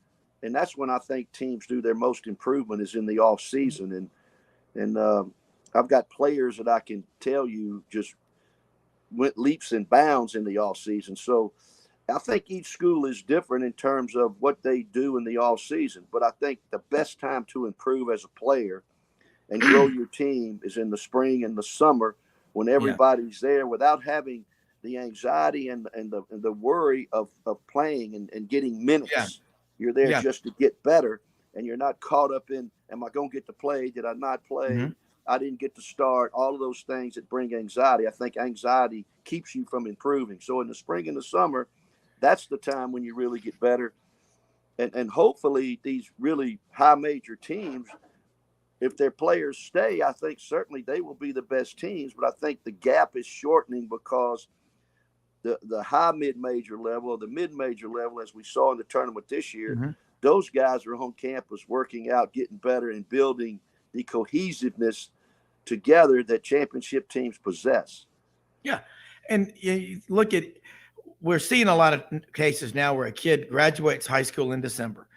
Speaker 8: And that's when I think teams do their most improvement, is in the off season. And I've got players that I can tell you just went leaps and bounds in the off season. So I think each school is different in terms of what they do in the off season. But I think the best time to improve as a player and grow your team is in the spring and the summer, when everybody's there, without having the anxiety and the worry of playing and getting minutes. Yeah. You're there just to get better, and you're not caught up in, am I going to get to play? Did I not play? Mm-hmm. I didn't get to start. All of those things that bring anxiety. I think anxiety keeps you from improving. So in the spring and the summer, that's the time when you really get better. And hopefully these really high major teams, if their players stay, I think certainly they will be the best teams. But I think the gap is shortening because the high mid-major level or the mid-major level, as we saw in the tournament this year, mm-hmm. those guys are on campus working out, getting better, and building the cohesiveness together that championship teams possess.
Speaker 2: Yeah. And you look at, we're seeing a lot of cases now where a kid graduates high school in December,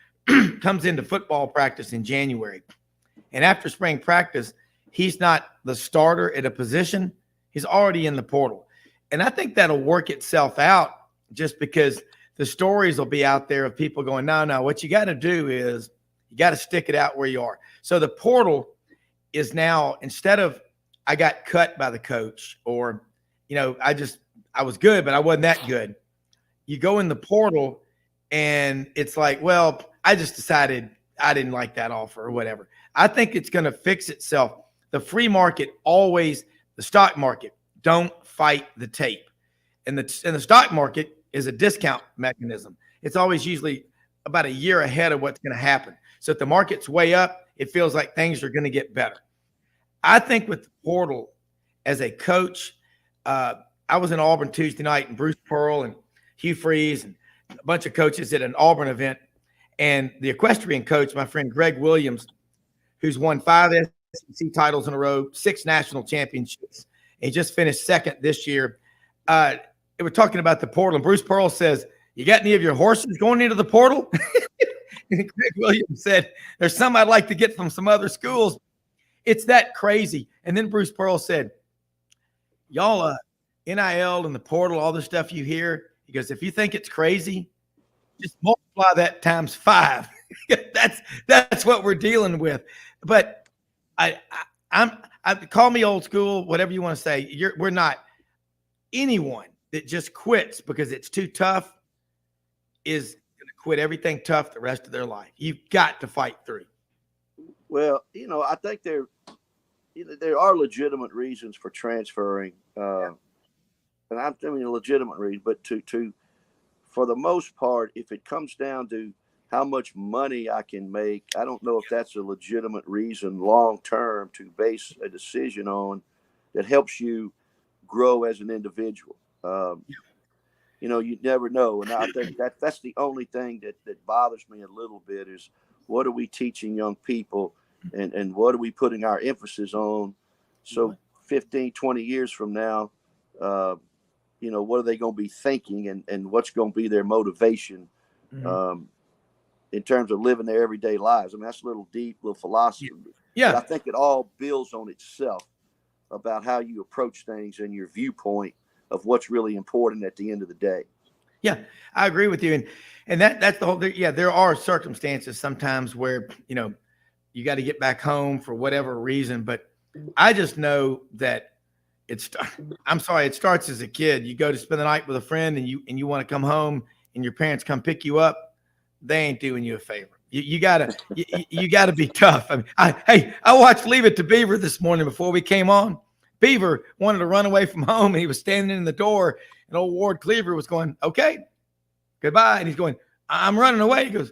Speaker 2: comes into football practice in January, and after spring practice, he's not the starter at a position. He's already in the portal. And I think that'll work itself out, just because the stories will be out there of people going, no, what you got to do is you got to stick it out where you are. So the portal is now, instead of I got cut by the coach, or, I was good, but I wasn't that good. You go in the portal and it's like, well, I just decided I didn't like that offer or whatever. I think it's going to fix itself. The free market always, the stock market, don't fight the tape. And the stock market is a discount mechanism. It's always usually about a year ahead of what's going to happen. So if the market's way up, it feels like things are going to get better. I think with the portal, as a coach, I was in Auburn Tuesday night, and Bruce Pearl and Hugh Freeze and a bunch of coaches at an Auburn event. And the equestrian coach, my friend Greg Williams, who's won 5 SEC titles in a row, 6 national championships, and he just finished second this year. They were talking about the portal, and Bruce Pearl says, "You got any of your horses going into the portal?" And Greg Williams said, "There's some I'd like to get from some other schools." It's that crazy. And then Bruce Pearl said, "Y'all, NIL and the portal, all the stuff you hear," he goes, "if you think it's crazy, just multiply that times 5. That's what we're dealing with." But I call me old school, whatever you want to say. We're not. Anyone that just quits because it's too tough is going to quit everything tough the rest of their life. You've got to fight through.
Speaker 8: Well, I think there are legitimate reasons for transferring, and I mean a legitimate reason, but to for the most part, if it comes down to how much money I can make, I don't know if that's a legitimate reason long term to base a decision on that helps you grow as an individual. You never know. And I think that's the only thing that bothers me a little bit is, what are we teaching young people, and what are we putting our emphasis on? So 15, 20 years from now, what are they going to be thinking, and what's going to be their motivation in terms of living their everyday lives? I mean, that's a little deep, little philosophy. Yeah. But I think it all builds on itself about how you approach things and your viewpoint of what's really important at the end of the day.
Speaker 2: Yeah, I agree with you. And that's the whole thing. Yeah, there are circumstances sometimes where, you got to get back home for whatever reason. But I just know that it starts as a kid. You go to spend the night with a friend, and you want to come home, and your parents come pick you up. They ain't doing you a favor. You gotta be tough. I mean, I watched Leave It to Beaver this morning before we came on. Beaver wanted to run away from home, and he was standing in the door, and old Ward Cleaver was going, okay, goodbye. And he's going, I'm running away. He goes,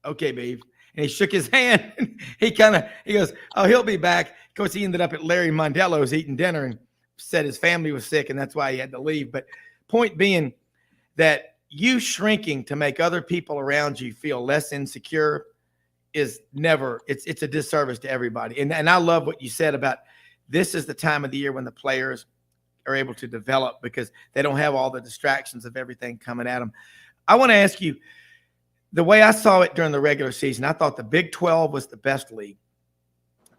Speaker 2: okay, Beaver. And he shook his hand. And he goes, oh, he'll be back. Of course, he ended up at Larry Mondello's eating dinner and said his family was sick, and that's why he had to leave. But point being that you shrinking to make other people around you feel less insecure is never, it's a disservice to everybody. And I love what you said about this is the time of the year when the players are able to develop because they don't have all the distractions of everything coming at them. I want to ask you, the way I saw it during the regular season, I thought the Big 12 was the best league,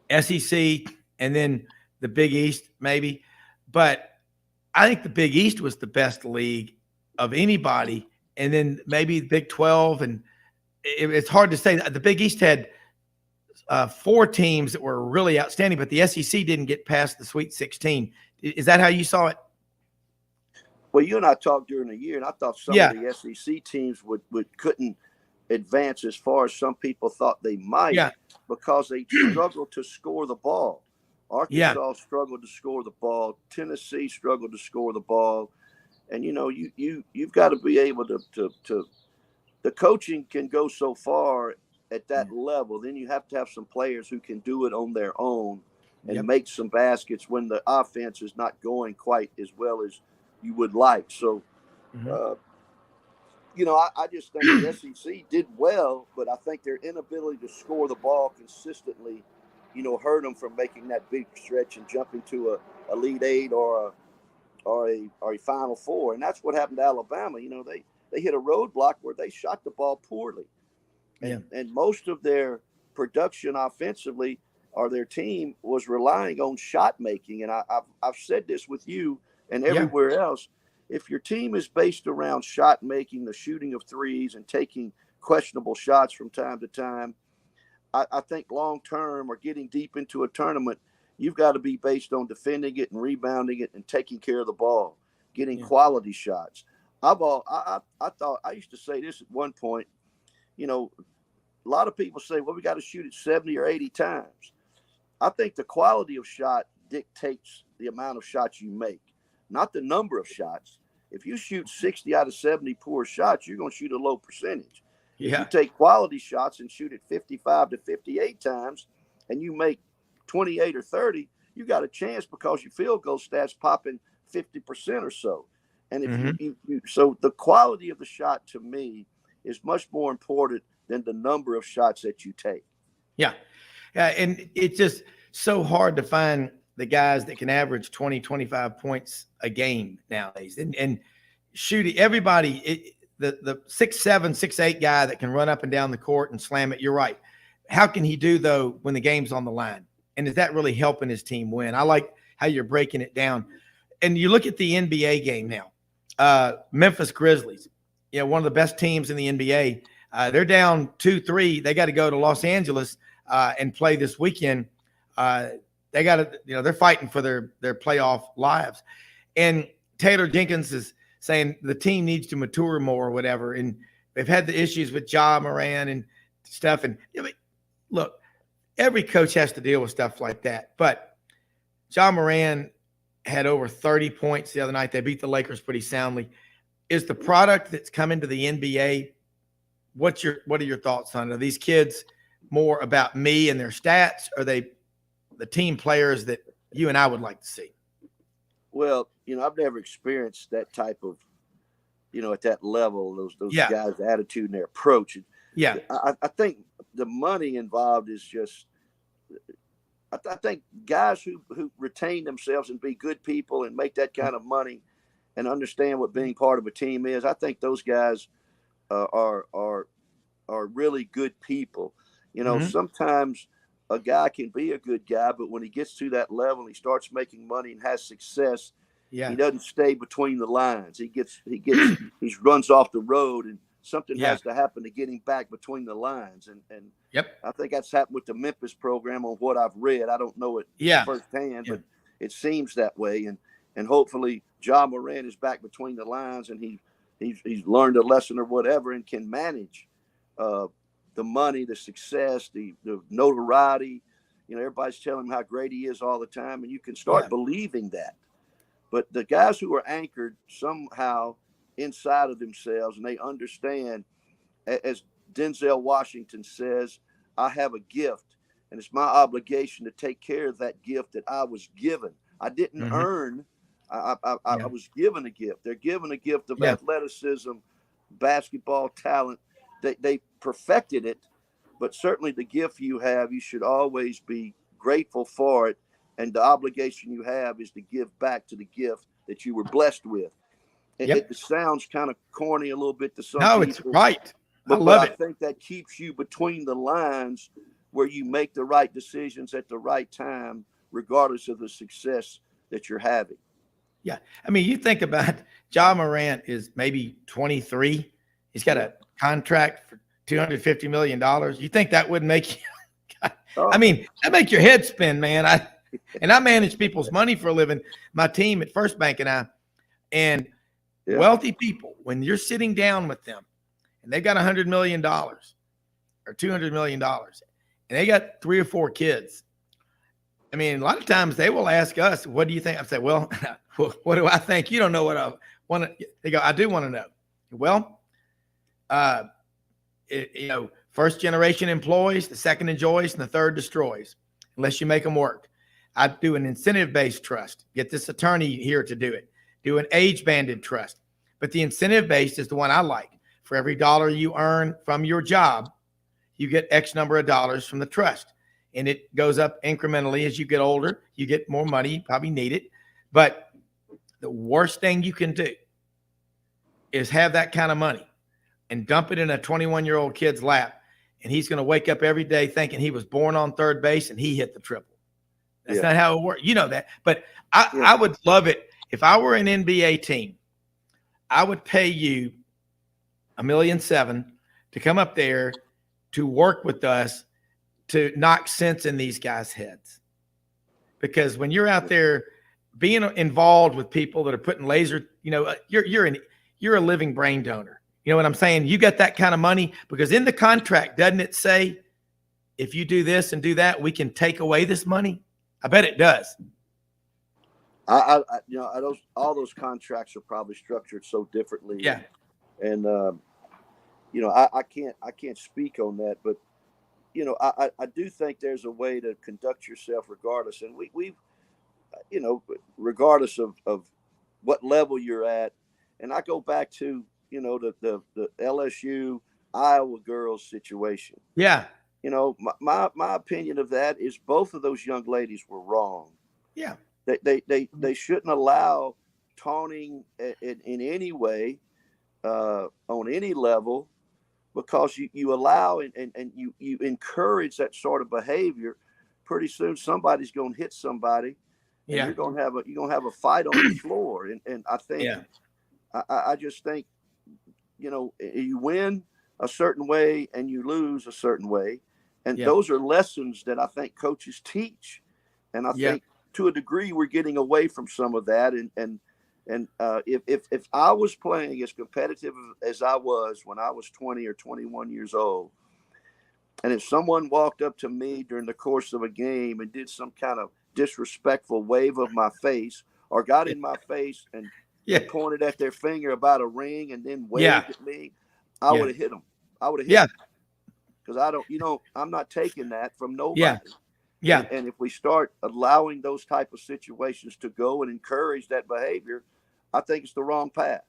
Speaker 2: SEC, and then the Big East maybe. But I think the Big East was the best league of anybody, and then maybe the Big 12. And it's hard to say. The Big East had 4 teams that were really outstanding, but the SEC didn't get past the Sweet 16. Is that how you saw it?
Speaker 8: Well, you and I talked during the year, and I thought some of the SEC teams couldn't advance as far as some people thought they might because they struggled to score the ball. Arkansas struggled to score the ball. Tennessee struggled to score the ball. And, you know, you've got to be able to the coaching can go so far at that level. Then you have to have some players who can do it on their own and make some baskets when the offense is not going quite as well as you would like. So, you know, I just think the SEC did well, but I think their inability to score the ball consistently, you know, hurt them from making that big stretch and jumping to a Elite Eight or a Final Four. And that's what happened to Alabama. You know, they hit a roadblock where they shot the ball poorly. And most of their production offensively or their team was relying on shot making. And I've said this with you and everywhere else. If your team is based around shot making, the shooting of threes and taking questionable shots from time to time, I think long term or getting deep into a tournament, you've got to be based on defending it and rebounding it and taking care of the ball, getting quality shots. I thought I used to say this at one point, you know, a lot of people say, well, we got to shoot it 70 or 80 times. I think the quality of shot dictates the amount of shots you make, not the number of shots. If you shoot 60 out of 70 poor shots, you're going to shoot a low percentage. If you take quality shots and shoot it 55 to 58 times and you make 28 or 30, you got a chance because your field goal stats popping 50% or so. And if so the quality of the shot to me is much more important than the number of shots that you take. Yeah. And it's just so hard to find the guys that can average 20, 25 points a game nowadays. And shooting everybody, the 6'7", 6'8" guy that can run up and down the court and slam it, you're right. How can he do, though, when the game's on the line? And is that really helping his team win? I like how you're breaking it down. And you look at the NBA game now. Memphis Grizzlies, you know, one of the best teams in the NBA. They're down 2-3. They got to go to Los Angeles and play this weekend. They got to, you know, they're fighting for their playoff lives. And Taylor Jenkins is saying the team needs to mature more or whatever. And they've had the issues with Ja Morant and stuff. And I mean, look, every coach has to deal with stuff like that. But Ja Morant had over 30 points the other night. They beat the Lakers pretty soundly. Is the product that's coming to the NBA, what are your thoughts on it? Are these kids more about me and their stats? Or are they the team players that you and I would like to see? Well, you know, I've never experienced that type of, you know, at that level, those guys' attitude and their approach. Yeah. I think the money involved is just, I think guys who retain themselves and be good people and make that kind of money and understand what being part of a team is, I think those guys are really good people. You know, sometimes a guy can be a good guy, but when he gets to that level, he starts making money and has success. He doesn't stay between the lines. He runs off the road, and something has to happen to get him back between the lines. And I think that's happened with the Memphis program on what I've read. I don't know it firsthand, but it seems that way. And hopefully Ja Morant is back between the lines, and he's learned a lesson or whatever, and can manage the money, the success, the notoriety, everybody's telling him how great he is all the time, and you can start believing that. But the guys who are anchored somehow inside of themselves, and they understand, as Denzel Washington says, I have a gift, and it's my obligation to take care of that gift that I was given. I didn't earn. I was given a gift. They're given a gift of athleticism, basketball talent. They perfected it, but certainly the gift you have, you should always be grateful for it. And the obligation you have is to give back to the gift that you were blessed with. It sounds kind of corny a little bit to some people. No,
Speaker 2: it's right.
Speaker 8: But,
Speaker 2: I love it.
Speaker 8: I think that keeps you between the lines where you make the right decisions at the right time, regardless of the success that you're having.
Speaker 2: Yeah. I mean, you think about Ja Morant is maybe 23. He's got a contract for $250 million. You think that wouldn't make you I mean, that make your head spin, man. I manage people's money for a living. My team at First Bank and wealthy people, when you're sitting down with them and they've got $100 million or $200 million and they got 3 or 4 kids, I mean, a lot of times they will ask us, what do you think? I say, well, what do I think? You don't know what I want to. They go, I do want to know. Well, first generation employs, the second enjoys, and the third destroys, unless you make them work. I do an incentive-based trust. Get this attorney here to do it. Do an age-banded trust. But the incentive-based is the one I like. For every dollar you earn from your job, you get X number of dollars from the trust. And it goes up incrementally as you get older. You get more money, you probably need it. But the worst thing you can do is have that kind of money and dump it in a 21-year-old kid's lap. And he's going to wake up every day thinking he was born on third base and he hit the triple. That's not how it works. You know that. But I would love it. If I were an NBA team, I would pay you $1.7 million to come up there to work with us to knock sense in these guys' heads. Because when you're out there being involved with people that are putting laser, you're a living brain donor. You know what I'm saying? You got that kind of money because in the contract, doesn't it say, if you do this and do that, we can take away this money? I bet it does.
Speaker 8: All those contracts are probably structured so differently.
Speaker 2: Yeah.
Speaker 8: And I can't speak on that, but I do think there's a way to conduct yourself regardless. And we've regardless of what level you're at. And I go back to, the LSU Iowa girls situation.
Speaker 2: Yeah.
Speaker 8: My opinion of that is both of those young ladies were wrong.
Speaker 2: Yeah.
Speaker 8: They shouldn't allow taunting in any way, on any level, because you allow and you encourage that sort of behavior. Pretty soon somebody's going to hit somebody, and you're going to have a fight on the floor. And I think, I just think, you win a certain way and you lose a certain way. And those are lessons that I think coaches teach. And I think to a degree we're getting away from some of that. And if I was playing as competitive as I was when I was 20 or 21 years old, and if someone walked up to me during the course of a game and did some kind of disrespectful wave of my face or got in my face and pointed at their finger about a ring and then waved at me, I would have hit them. I would have hit them. Because I'm not taking that from nobody. Yeah. And if we start allowing those type of situations to go and encourage that behavior, I think it's the wrong path.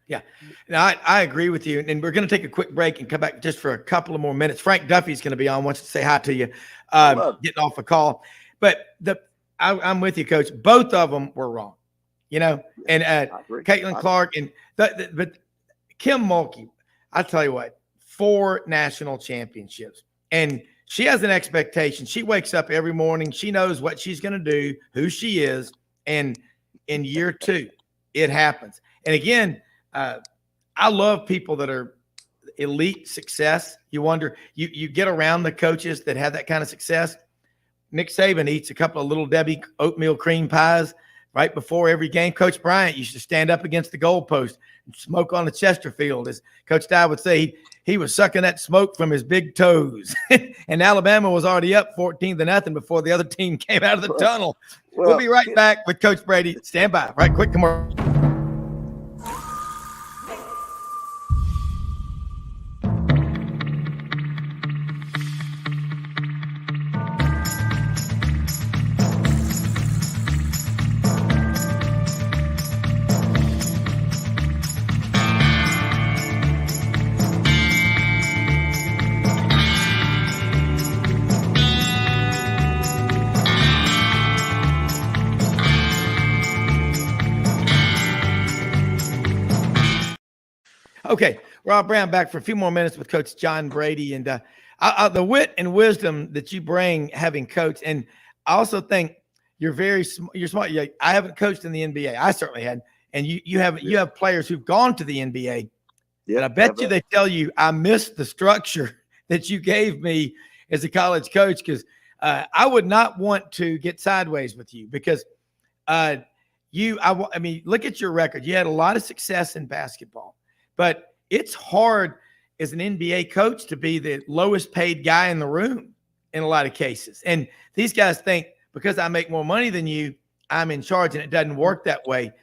Speaker 2: Yeah. Now, I agree with you. And we're going to take a quick break and come back just for a couple of more minutes. Frank Duffy's going to be on, wants to say hi to you, getting off a call. But I'm with you, Coach. Both of them were wrong, and Caitlin Clark but Kim Mulkey, I tell you what, 4 national championships. And she has an expectation. She wakes up every morning. She knows what she's going to do, who she is. And in year 2, it happens. And again, I love people that are elite success. You wonder, you get around the coaches that have that kind of success. Nick Saban eats a couple of Little Debbie oatmeal cream pies right before every game, Coach Bryant used to stand up against the goalpost and smoke on the Chesterfield. As Coach Dye would say, he was sucking that smoke from his big toes. And Alabama was already up 14-0 before the other team came out of the tunnel. We'll be right back with Coach Brady. Stand by. Right, quick commercial. Okay, Rob Browne back for a few more minutes with Coach John Brady, and the wit and wisdom that you bring having coached, and I also think you're smart. I haven't coached in the NBA. I certainly had, and you have players who've gone to the NBA. Yeah, and I bet you they tell you I missed the structure that you gave me as a college coach, because I would not want to get sideways with you, because I mean, look at your record. You had a lot of success in basketball. But it's hard as an NBA coach to be the lowest paid guy in the room in a lot of cases. And these guys think because I make more money than you, I'm in charge, and it doesn't work that way.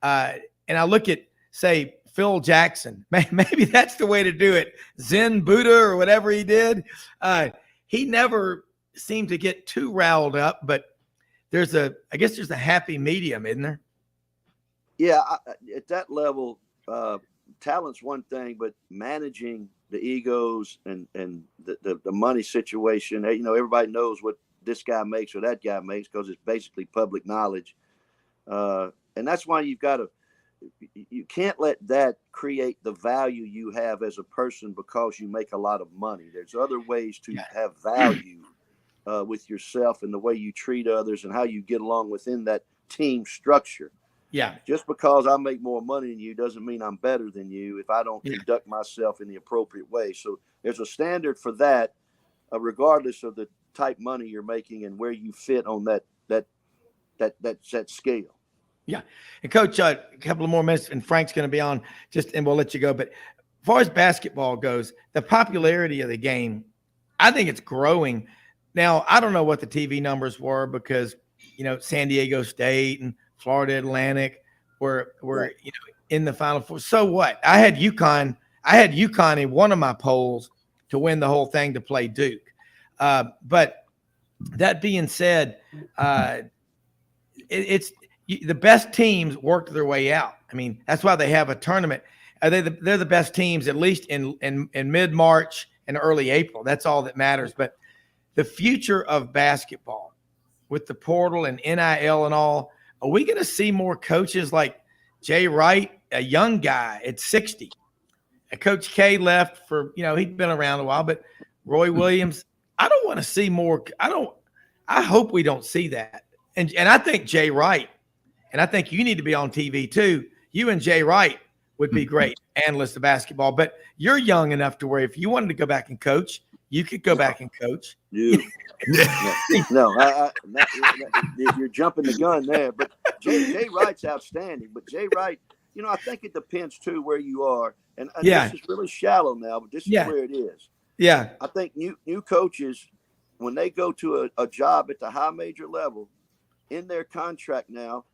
Speaker 2: And I look at, say, Phil Jackson. Maybe that's the way to do it. Zen Buddha or whatever he did. He never seemed to get too riled up, but I guess there's a happy medium, isn't there?
Speaker 8: Yeah, at that level, talent's one thing, but managing the egos and the money situation, everybody knows what this guy makes or that guy makes, because it's basically public knowledge. And that's why you can't let that create the value you have as a person because you make a lot of money. There's other ways to have value with yourself and the way you treat others and how you get along within that team structure.
Speaker 2: Yeah.
Speaker 8: Just because I make more money than you doesn't mean I'm better than you if I don't conduct myself in the appropriate way. So there's a standard for that, regardless of the type money you're making and where you fit on that scale.
Speaker 2: Yeah. And Coach, a couple of more minutes, and Frank's going to be on and we'll let you go. But as far as basketball goes, the popularity of the game, I think it's growing. Now, I don't know what the TV numbers were because, San Diego State and Florida Atlantic were in the Final Four. So what? I had UConn in one of my polls to win the whole thing to play Duke. But that being said, it's the best teams worked their way out. I mean, that's why they have a tournament. They're the best teams, at least in mid-March and early April. That's all that matters. But the future of basketball with the portal and NIL and all, are we going to see more coaches like Jay Wright, a young guy at 60? Coach K left for, he'd been around a while, but Roy Williams, I don't want to see more. I hope we don't see that. And I think Jay Wright, and I think you need to be on TV too. You and Jay Wright would be great analysts of basketball, but you're young enough to where if you wanted to go back and coach, you could go back and coach.
Speaker 8: No, you're jumping the gun there. But Jay Wright's outstanding. But Jay Wright, I think it depends too where you are. And this is really shallow now, but this is where it is.
Speaker 2: Yeah,
Speaker 8: I think new coaches, when they go to a job at the high major level, in their contract now,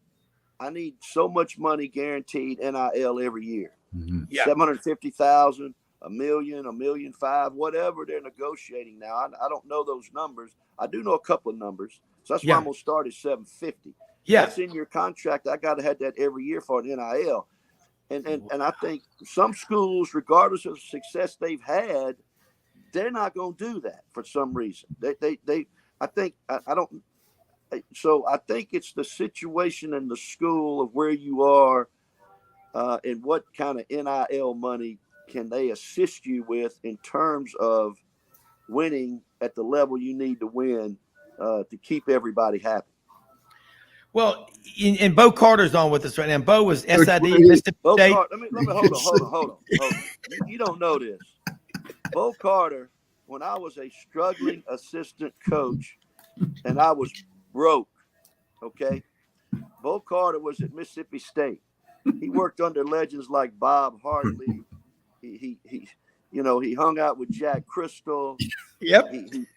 Speaker 8: I need so much money guaranteed NIL every year. Mm-hmm. Yeah. 750,000. $1 million, $1.5 million, whatever they're negotiating now. I don't know those numbers. I do know a couple of numbers. So that's why I'm going to start at 750. Yeah. That's in your contract. I got to have that every year for an NIL. And I think some schools, regardless of the success they've had, they're not going to do that for some reason. I think it's the situation in the school of where you are and what kind of NIL money can they assist you with in terms of winning at the level you need to win to keep everybody happy?
Speaker 2: Well, and Bo Carter's on with us right now. Bo was SID Mississippi State.
Speaker 8: Let me hold on. You don't know this. Bo Carter, when I was a struggling assistant coach and I was broke, okay, Bo Carter was at Mississippi State. He worked under legends like Bob Hartley. He he hung out with Jack Crystal.
Speaker 2: Yep.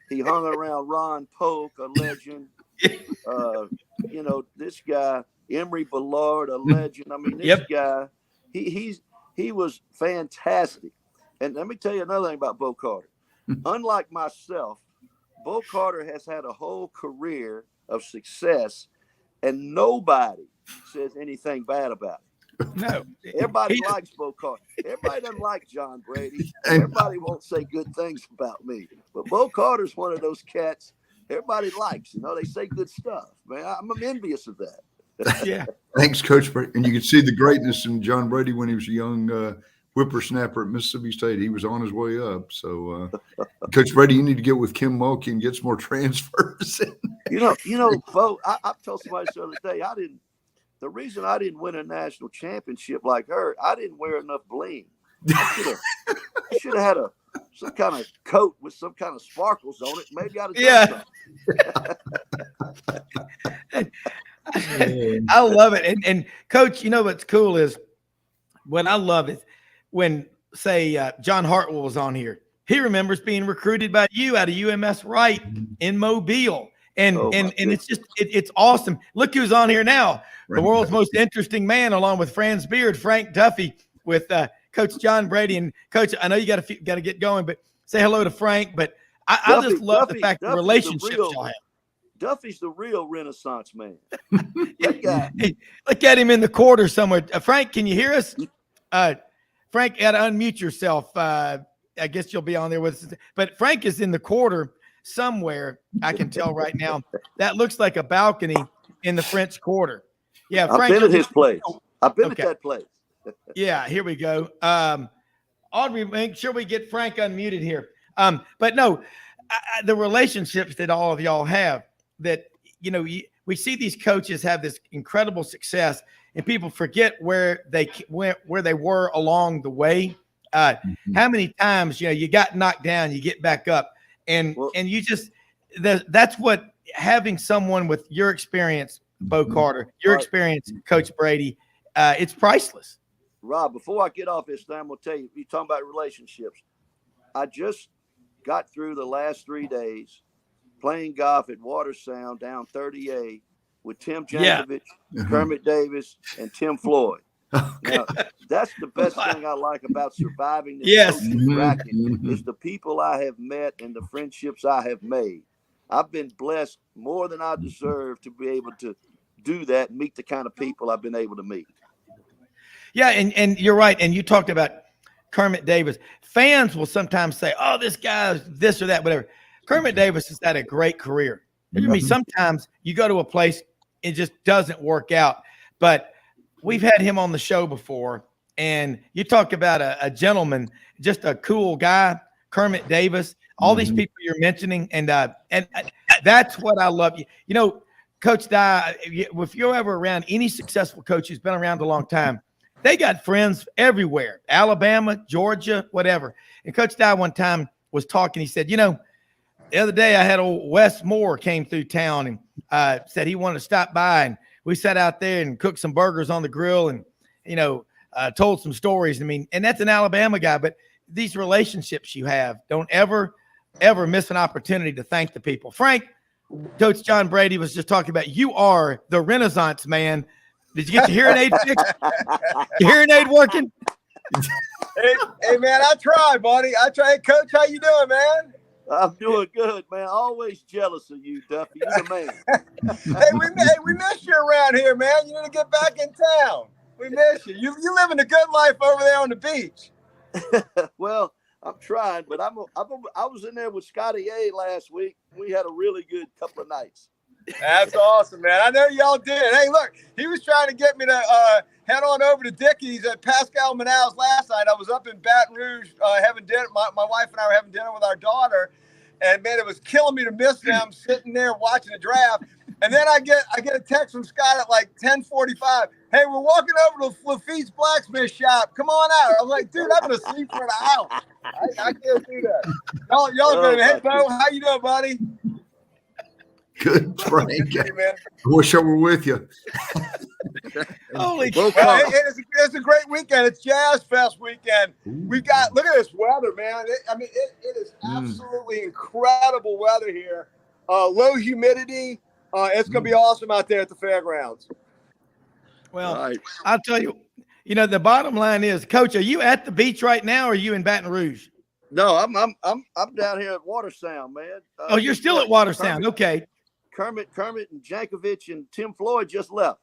Speaker 8: He hung around Ron Polk, a legend. This guy, Emory Ballard, a legend. I mean, this guy, he was fantastic. And let me tell you another thing about Bo Carter. Unlike myself, Bo Carter has had a whole career of success, and nobody says anything bad about it.
Speaker 2: No.
Speaker 8: Everybody likes Bo Carter. Everybody doesn't like John Brady. Everybody won't say good things about me. But Bo Carter's one of those cats everybody likes. They say good stuff. Man, I'm envious of that.
Speaker 2: Yeah.
Speaker 10: Thanks, Coach Brady. And you could see the greatness in John Brady when he was a young whippersnapper at Mississippi State. He was on his way up. So, Coach Brady, you need to get with Kim Mulkey and get some more transfers.
Speaker 8: Bo, I told somebody the other day, the reason I didn't win a national championship like her, I didn't wear enough bling. I should have had some kind of coat with some kind of sparkles on it. Maybe I'd have done something.
Speaker 2: I love it. And Coach, what's cool is what I love is when, say, John Hartwell was on here. He remembers being recruited by you out of UMS Wright in Mobile. And it's just it's awesome. Look who's on here now. The world's most interesting man, along with Franz Beard, Frank Duffy, with Coach John Brady. And Coach, I know you got to get going, but say hello to Frank. But I just love the fact the relationships y'all have.
Speaker 8: Duffy's the real Renaissance man. That guy.
Speaker 2: Hey, look at him in the quarter somewhere. Frank, can you hear us? Frank, you got to unmute yourself. I guess you'll be on there with us. But Frank is in the quarter somewhere. I can tell right now. That looks like a balcony in the French Quarter. Yeah, Frank.
Speaker 8: I've been at his place. I've been at that place.
Speaker 2: Yeah, here we go. Audrey, make sure we get Frank unmuted here. But no, the relationships that all of y'all have, that we see these coaches have this incredible success, and people forget where they were along the way. How many times you got knocked down, you get back up, and you just that's what having someone with your experience, Bo Carter, your experience, Coach Brady, it's priceless.
Speaker 8: Rob, before I get off this thing, I'm going to tell you, you're talking about relationships. I just got through the last 3 days playing golf at Water Sound down 30A with Tim Jankovic, Kermit Davis, and Tim Floyd. Now, that's the best thing I like about surviving this coaching racket is the people I have met and the friendships I have made. I've been blessed more than I deserve to be able to do that and meet the kind of people I've been able to meet.
Speaker 2: Yeah, and you're right. And you talked about Kermit Davis. Fans will sometimes say, oh, this guy's this or that, whatever. Kermit Davis has had a great career. I mean, sometimes you go to a place, it just doesn't work out. But we've had him on the show before, and you talk about a gentleman, just a cool guy, Kermit Davis, all these people you're mentioning, and that's what I love. Coach Dye, if you're ever around any successful coach who's been around a long time, they got friends everywhere, Alabama, Georgia, whatever. And Coach Dye one time was talking. He said, the other day I had old Wes Moore came through town and said he wanted to stop by. And we sat out there and cooked some burgers on the grill and, told some stories. I mean, and that's an Alabama guy. But these relationships you have, don't ever miss an opportunity to thank the people. Frank, Coach John Brady was just talking about, you are the Renaissance man. Did you get your hearing aid fixed? Your hearing aid working?
Speaker 11: Hey, man, I try, buddy. I try. Hey, Coach, how you doing, man?
Speaker 8: I'm doing good, man. Always jealous of you, Duffy. You're the man.
Speaker 11: Hey, we miss you around here, man. You need to get back in town. We miss you. You living a good life over there on the beach.
Speaker 8: Well, I'm trying, but I was in there with Scotty A last week. We had a really good couple of nights.
Speaker 11: That's awesome, man. I know y'all did. Hey, look, he was trying to get me to head on over to Dickey's at Pascal Manal's last night. I was up in Baton Rouge having dinner. My wife and I were having dinner with our daughter, and man, it was killing me to miss them sitting there watching the draft. And then I get a text from Scott at like 10:45. Hey, we're walking over to Lafitte's blacksmith shop. Come on out. I was like, dude, I'm gonna sleep for an hour. I can't do that. Y'all are gonna. Hey, Bo, how you doing, buddy?
Speaker 10: Good, Frank.
Speaker 11: Hey, man.
Speaker 10: I wish I were with you.
Speaker 2: Holy
Speaker 8: Well,
Speaker 2: cow.
Speaker 11: It's a great weekend. It's Jazz Fest weekend. We've got, look at this weather, man. It is absolutely incredible weather here. Low humidity. It's going to be awesome out there at the fairgrounds.
Speaker 2: Well,
Speaker 8: Right.
Speaker 2: I'll tell you, the bottom line is, Coach, are you at the beach right now, or are you in Baton Rouge?
Speaker 8: No, I'm down here at Water Sound, man.
Speaker 2: Oh, you're still at Water Sound. Okay.
Speaker 8: Kermit and Jankovic and Tim Floyd just left.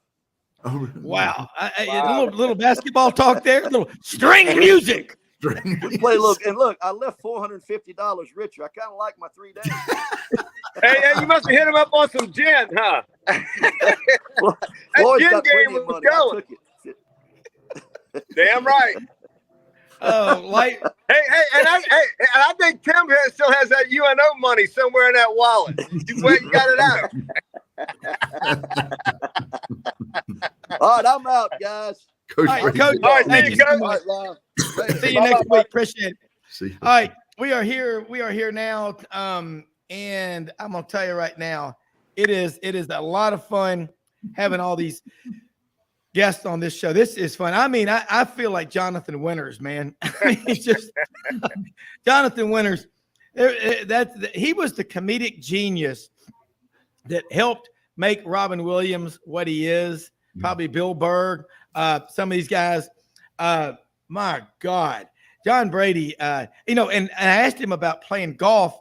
Speaker 2: Wow. A little basketball talk there, a little string music.
Speaker 8: We play look, I left $450 richer. I kind of like my 3 days.
Speaker 11: Hey, you must have hit him up on some gin, huh?
Speaker 8: Floyd's
Speaker 11: gin
Speaker 8: got
Speaker 11: game
Speaker 8: plenty
Speaker 11: was
Speaker 8: of money. I
Speaker 11: going.
Speaker 8: took it.
Speaker 11: Damn right.
Speaker 2: Oh, like
Speaker 11: And I think Tim still has that UNO money somewhere in that wallet. You went and got it out.
Speaker 8: All right, I'm out, guys.
Speaker 10: Coach
Speaker 2: all right,
Speaker 10: Brady.
Speaker 2: Coach.
Speaker 11: All right,
Speaker 2: Thank
Speaker 11: see
Speaker 2: you
Speaker 11: you,
Speaker 2: so
Speaker 11: Coach.
Speaker 2: much.
Speaker 8: All right, Lon.
Speaker 2: See you next week. Appreciate it.
Speaker 10: See you.
Speaker 2: All right, we are here now, and I'm gonna tell you right now, it is a lot of fun having all these guests on this show. This is fun. I mean, I feel like Jonathan Winters, man. I mean, he's just Jonathan Winters. He was the comedic genius that helped make Robin Williams what he is. Probably Bill Berg, some of these guys. My God, John Brady. And I asked him about playing golf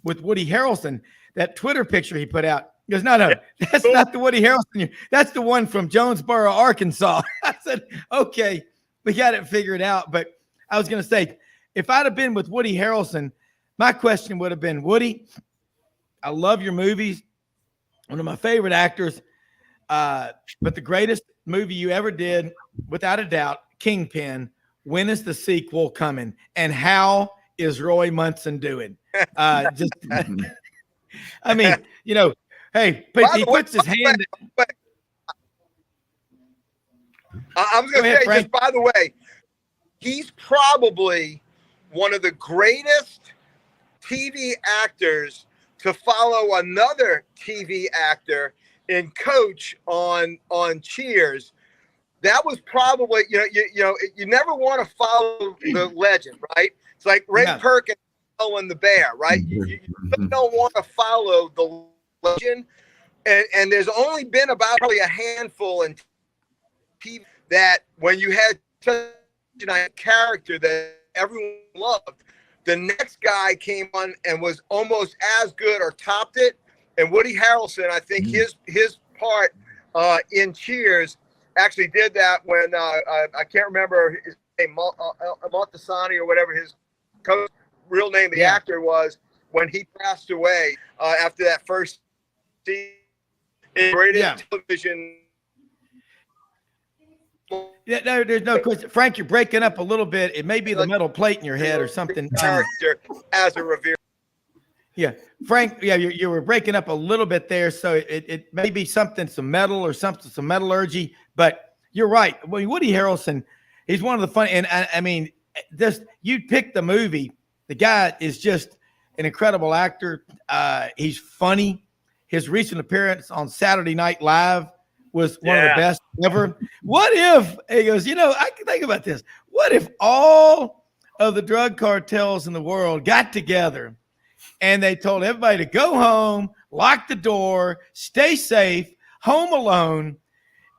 Speaker 2: with Woody Harrelson. That Twitter picture he put out. He goes, no, that's not the Woody Harrelson. That's the one from Jonesboro, Arkansas. I said, okay, we got it figured out. But I was going to say, if I'd have been with Woody Harrelson, my question would have been, Woody, I love your movies. One of my favorite actors. But the greatest movie you ever did, without a doubt, Kingpin. When is the sequel coming? And how is Roy Munson doing? I mean, hey, but he puts his hand.
Speaker 11: I was going to say, just by the way, he's probably one of the greatest TV actors to follow another TV actor in Coach on Cheers. That was probably, you never want to follow the legend, right? It's like Ray Perkins following the bear, right? You don't want to follow the legend. And there's only been about probably a handful in TV that when you had such a nice character that everyone loved, the next guy came on and was almost as good or topped it. And Woody Harrelson, I think his part in Cheers actually did that when I can't remember his name, Montasani or whatever his real name of the actor was, when he passed away after that first season in greatest television.
Speaker 2: Yeah, no, there's no question. Frank, you're breaking up a little bit. It may be the metal plate in your head or something.
Speaker 11: Character as a revere.
Speaker 2: Yeah, Frank. Yeah, you were breaking up a little bit there, so it may be some metal or some metallurgy. But you're right. Well, Woody Harrelson, he's one of the fun. And I mean, just you pick the movie. The guy is just an incredible actor. He's funny. His recent appearance on Saturday Night Live was one of the best ever. What if, he goes, I can think about this. What if all of the drug cartels in the world got together and they told everybody to go home, lock the door, stay safe, home alone,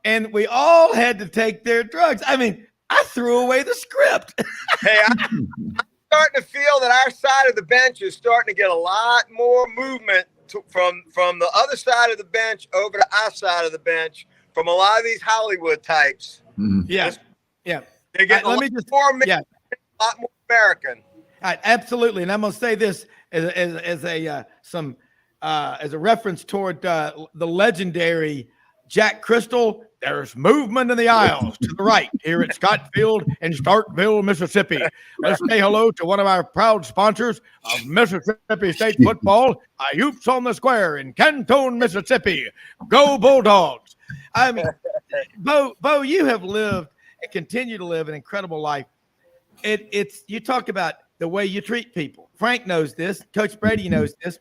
Speaker 2: and we all had to take their drugs? I mean, I threw away the script.
Speaker 11: Hey, I'm starting to feel that our side of the bench is starting to get a lot more movement from the other side of the bench over to our side of the bench from a lot of these Hollywood types.
Speaker 2: Yeah.
Speaker 11: They're getting a lot more American.
Speaker 2: Absolutely. And I'm going to say this as a reference toward the legendary Jack Crystal. There's movement in the aisles to the right here at Scott Field in Starkville, Mississippi. Let's say hello to one of our proud sponsors of Mississippi State football, Ayoops on the Square in Canton, Mississippi. Go Bulldogs. I mean, Bo, you have lived and continue to live an incredible life. You talk about the way you treat people. Frank knows this. Coach Brady knows this.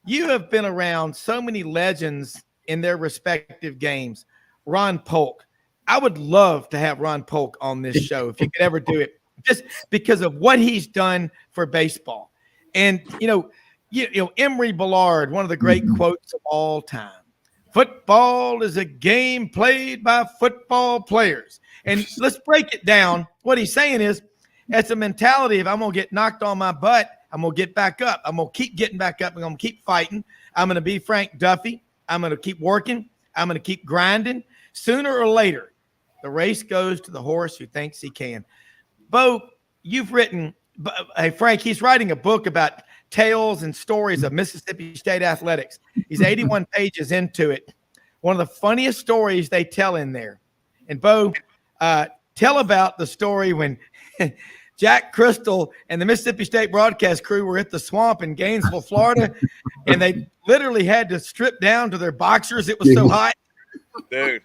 Speaker 2: you have been around so many legends in their respective games. Ron Polk. I would love to have Ron Polk on this show if you could ever do it, just because of what he's done for baseball. And, Emery Ballard, one of the great quotes of all time. Football is a game played by football players. And let's break it down. What he's saying is, it's a mentality of I'm going to get knocked on my butt, I'm going to get back up. I'm going to keep getting back up. I'm going to keep fighting. I'm going to be Frank Duffy. I'm going to keep working. I'm going to keep grinding. Sooner or later, the race goes to the horse who thinks he can. Bo, you've written, hey, Frank, he's writing a book about tales and stories of Mississippi State athletics. He's 81 pages into it. One of the funniest stories they tell in there. And Bo, tell about the story when Jack Crystal and the Mississippi State broadcast crew were at the swamp in Gainesville, Florida, and they literally had to strip down to their boxers. It was so hot.
Speaker 11: Dude.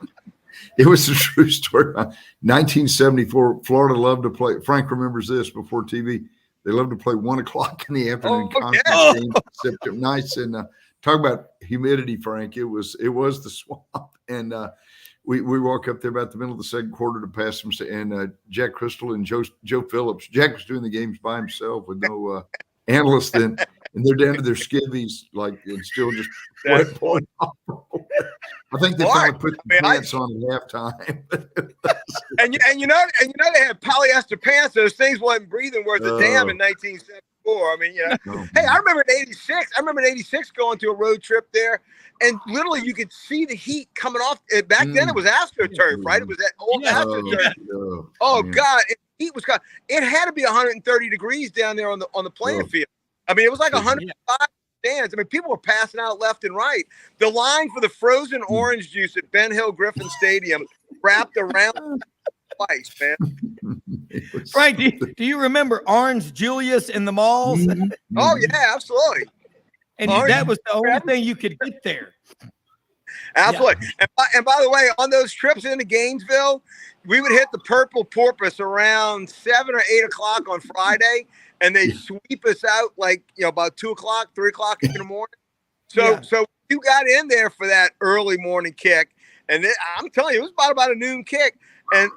Speaker 10: It was a true story. 1974, Florida loved to play. Frank remembers this before TV. They loved to play 1 o'clock in the afternoon conference games, September nights. And talk about humidity, Frank. It was the swamp. And we walk up there about the middle of the second quarter to pass them. And Jack Crystal and Joe Phillips. Jack was doing the games by himself with no analyst then. And they're down to their skivvies, and still just pouring off. I think they finally put the pants on at halftime.
Speaker 11: and you know they had polyester pants. Those things wasn't breathing worth a damn in 1974. I mean, Hey, I remember in '86. I remember in '86 going to a road trip there, and literally you could see the heat coming off. Back then it was AstroTurf, right? It was that old AstroTurf. God, heat was gone. It had to be 130 degrees down there on the playing field. I mean, it was like 105 stands. I mean, people were passing out left and right. The line for the frozen orange juice at Ben Hill Griffin Stadium wrapped around twice, man.
Speaker 2: Frank, do you remember Orange Julius in the malls?
Speaker 11: Oh, yeah, absolutely.
Speaker 2: And that was the only thing you could get there.
Speaker 11: Absolutely. Yeah. And by the way, on those trips into Gainesville, we would hit the Purple Porpoise around 7 or 8 o'clock on Friday. And they sweep us out about 2 o'clock, 3 o'clock in the morning. So you got in there for that early morning kick, and I'm telling you, it was about a noon kick.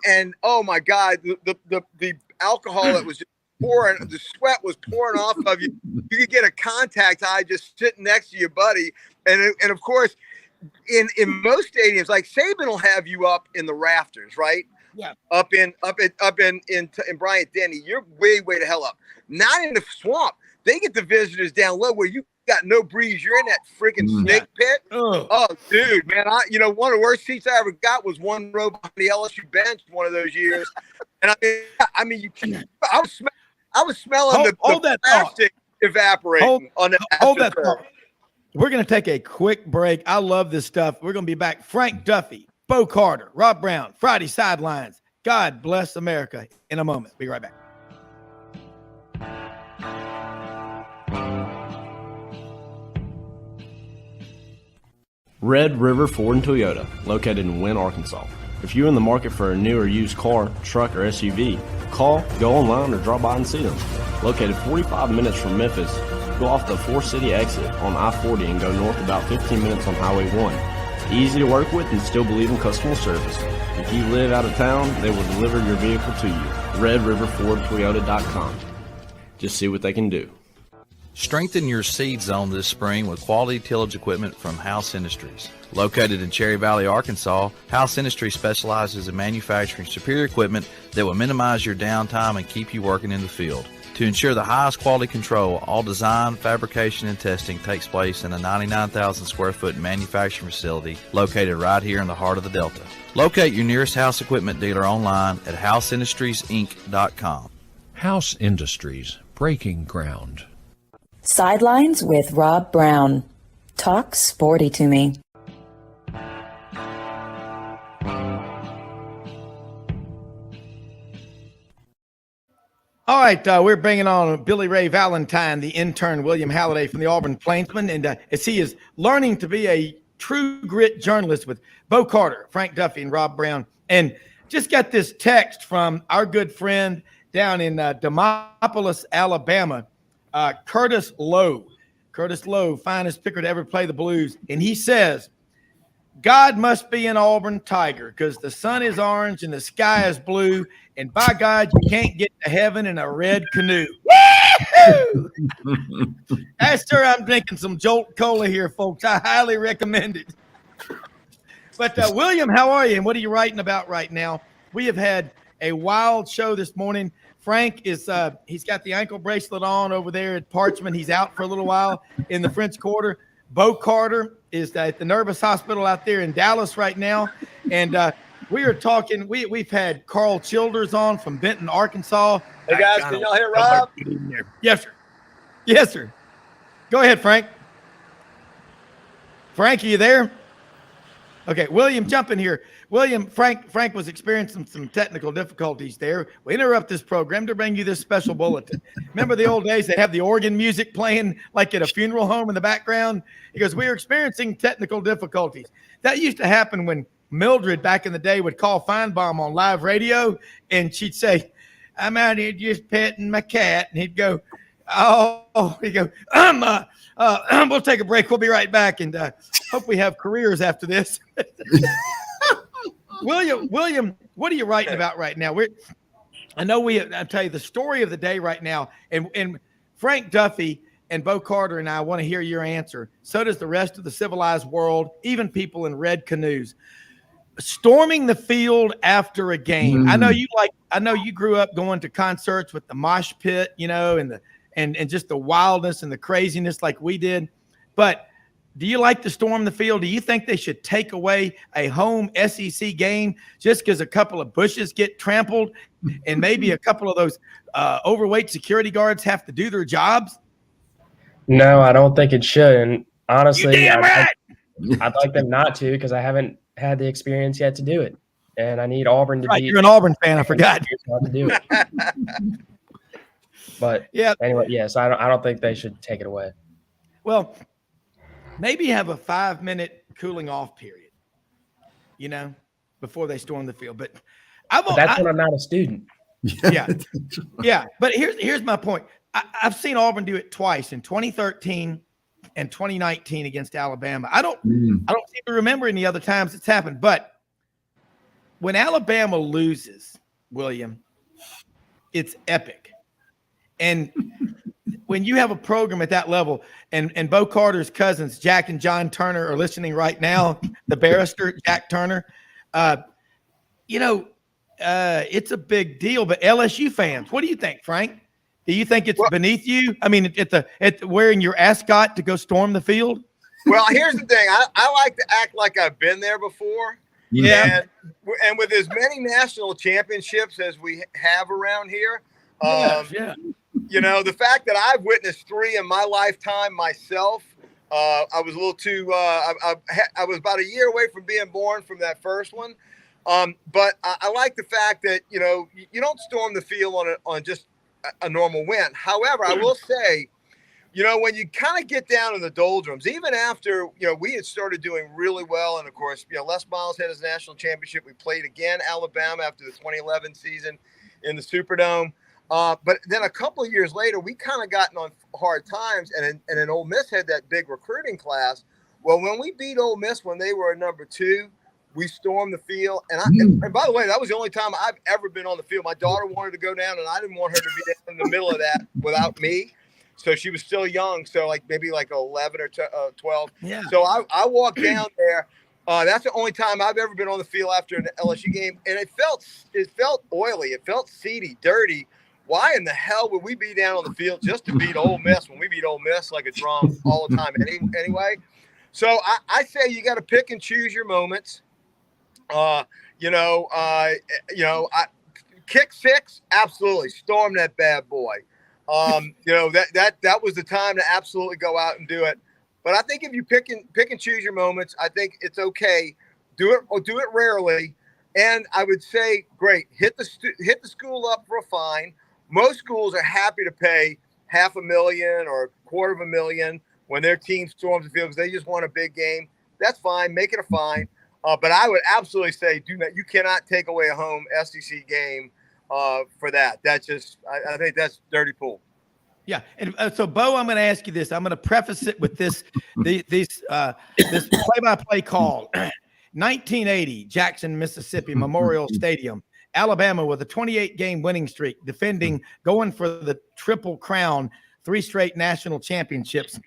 Speaker 11: And oh my God, the alcohol that was just pouring, the sweat was pouring off of you. You could get a contact high just sitting next to your buddy, and of course, in most stadiums, like Saban will have you up in the rafters, right?
Speaker 2: Yeah.
Speaker 11: Up in Bryant-Denny, you're way the hell up. Not in the swamp. They get the visitors down low where you got no breeze. You're in that freaking snake pit. Oh, dude, man. One of the worst seats I ever got was one row behind the LSU bench one of those years. And I mean, I was smelling the plastic evaporating on the
Speaker 2: hold that thought. We're going to take a quick break. I love this stuff. We're going to be back. Frank Duffy, Bo Carter, Rob Browne, Friday Sidelines. God bless America in a moment. Be right back.
Speaker 5: Red River Ford and Toyota, located in Wynne, Arkansas. If you're in the market for a new or used car, truck, or SUV, call, go online, or drop by and see them. Located 45 minutes from Memphis, go off the 4-city exit on I-40 and go north about 15 minutes on Highway 1. Easy to work with and still believe in customer service. If you live out of town, they will deliver your vehicle to you. RedRiverFordToyota.com. Just see what they can do.
Speaker 6: Strengthen your seed zone this spring with quality tillage equipment from House Industries. Located in Cherry Valley, Arkansas, House Industries specializes in manufacturing superior equipment that will minimize your downtime and keep you working in the field. To ensure the highest quality control, all design, fabrication, and testing takes place in a 99,000 square foot manufacturing facility located right here in the heart of the Delta. Locate your nearest House equipment dealer online at houseindustriesinc.com.
Speaker 7: House Industries, breaking ground.
Speaker 1: Sidelines with Rob Browne. Talk sporty to me.
Speaker 2: All right, we're bringing on Billy Ray Valentine, the intern William Halliday from the Auburn Plainsman, and as he is learning to be a true grit journalist with Bo Carter, Frank Duffy, and Rob Browne. And just got this text from our good friend down in Demopolis, Alabama, Curtis Lowe. Curtis Lowe, finest picker to ever play the Blues. And he says, God must be an Auburn Tiger because the sun is orange and the sky is blue. And by God, you can't get to heaven in a red canoe. Woo-hoo! Yes, sir, I'm drinking some Jolt Cola here, folks. I highly recommend it. But William, how are you? And what are you writing about right now? We have had a wild show this morning. Frank is he's got the ankle bracelet on over there at Parchment. He's out for a little while in the French Quarter. Bo Carter is at the Nervous Hospital out there in Dallas right now. And we are talking, we've had Carl Childers on from Benton, Arkansas.
Speaker 11: Hey, guys, can y'all hear Rob?
Speaker 2: Yes, sir. Yes, sir. Go ahead, Frank. Frank, are you there? Okay, William, jump in here. William, Frank was experiencing some technical difficulties there. We interrupt this program to bring you this special bulletin. Remember the old days they have the organ music playing like at a funeral home in the background? He goes, we are experiencing technical difficulties. That used to happen when Mildred back in the day would call Feinbaum on live radio, and she'd say, I'm out here just petting my cat. And he'd go, he'd go, we'll take a break. We'll be right back. And hope we have careers after this. William, what are you writing about right now? I'll tell you the story of the day right now. And Frank Duffy and Bo Carter and I want to hear your answer. So does the rest of the civilized world, even people in red canoes. Storming the field after a game. I know you grew up going to concerts with the mosh pit, and just the wildness and the craziness like we did. But do you like to storm the field? Do you think they should take away a home SEC game just because a couple of bushes get trampled and maybe a couple of those overweight security guards have to do their jobs?
Speaker 12: No, I don't think it should. And honestly, I'd like them not to because I haven't had the experience yet to do it. And I need Auburn to be.
Speaker 2: You're an Auburn fan. I forgot.
Speaker 12: To do it. But anyway, yes, I don't think they should take it away.
Speaker 2: Well, maybe have a 5-minute cooling off period, before they storm the field. But
Speaker 12: that's when I'm not a student.
Speaker 2: Yeah. But here's my point. I've seen Auburn do it twice in 2013 and 2019 against Alabama. I don't seem to remember any other times it's happened. But when Alabama loses, William, it's epic. And when you have a program at that level, and Bo Carter's cousins, Jack and John Turner, are listening right now, the barrister, Jack Turner, it's a big deal. But LSU fans, what do you think, Frank? Do you think it's beneath you? I mean, at wearing your ascot to go storm the field?
Speaker 11: Well, here's the thing. I like to act like I've been there before.
Speaker 2: Yeah.
Speaker 11: And with as many national championships as we have around here, the fact that I've witnessed 3 in my lifetime myself, I was a little too. I was about a year away from being born from that first one, but I like the fact that you don't storm the field on just a normal win. However, I will say, when you kind of get down in the doldrums, even after we had started doing really well, and of course, Les Miles had his national championship. We played again Alabama after the 2011 season in the Superdome. But then a couple of years later, we kind of gotten on hard times, and then Ole Miss had that big recruiting class. Well, when we beat Ole Miss when they were number 2, we stormed the field. And by the way, that was the only time I've ever been on the field. My daughter wanted to go down, and I didn't want her to be in the middle of that without me. So she was still young, so maybe 11 or 12. Yeah. So I walked down there. That's the only time I've ever been on the field after an LSU game, and it felt oily. It felt seedy, dirty. Why in the hell would we be down on the field just to beat Ole Miss when we beat Ole Miss like a drum all the time anyway? So I say you got to pick and choose your moments. Kick 6, absolutely storm that bad boy. That was the time to absolutely go out and do it. But I think if you pick and choose your moments, I think it's okay. Do it rarely, and I would say, great, hit the school up for a fine. Most schools are happy to pay $500,000 or $250,000 when their team storms the field because they just want a big game. That's fine. Make it a fine. But I would absolutely say you cannot take away a home SEC game for that. That's just I think that's dirty pool.
Speaker 2: Yeah. And so, Bo, I'm going to ask you this. I'm going to preface it with this play-by-play call. 1980, Jackson, Mississippi, Memorial Stadium. Alabama with a 28-game winning streak, going for the Triple Crown, 3 straight national championships.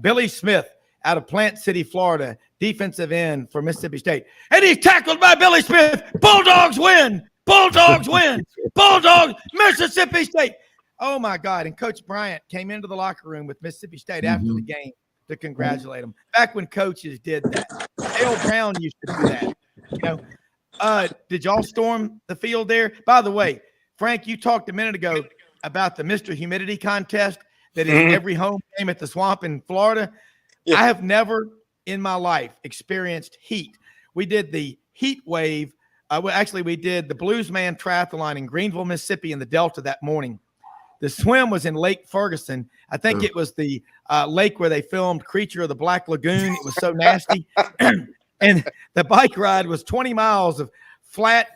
Speaker 2: Billy Smith out of Plant City, Florida, defensive end for Mississippi State. And he's tackled by Billy Smith. Bulldogs win. Bulldogs win. Bulldogs, Mississippi State. Oh, my God. And Coach Bryant came into the locker room with Mississippi State after the game to congratulate them. Back when coaches did that. Dale Browne used to do that. You know, did y'all storm the field there? By the way, Frank, you talked a minute ago about the Mr. Humidity contest that is every home game at the Swamp in Florida. Yeah. I have never in my life experienced heat. We did the heat wave. We did the Bluesman Triathlon in Greenville, Mississippi in the Delta that morning. The swim was in Lake Ferguson. I think it was the lake where they filmed Creature of the Black Lagoon. It was so nasty. And the bike ride was 20 miles of flat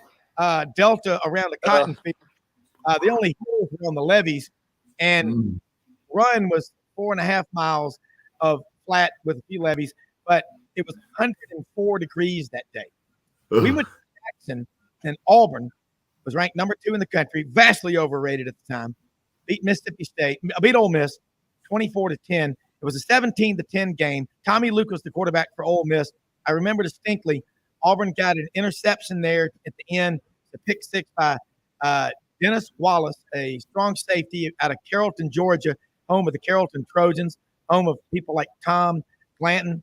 Speaker 2: delta around the cotton field. The only hills were on the levees. And run was 4.5 miles of flat with a few levees. But it was 104 degrees that day. We went to Jackson, and Auburn was ranked number 2 in the country, vastly overrated at the time. Beat Mississippi State, beat Ole Miss 24-10. It was a 17-10 game. Tommy Luke was the quarterback for Ole Miss. I remember distinctly, Auburn got an interception there at the end, the pick 6 by Dennis Wallace, a strong safety out of Carrollton, Georgia, home of the Carrollton Trojans, home of people like Tom Blanton,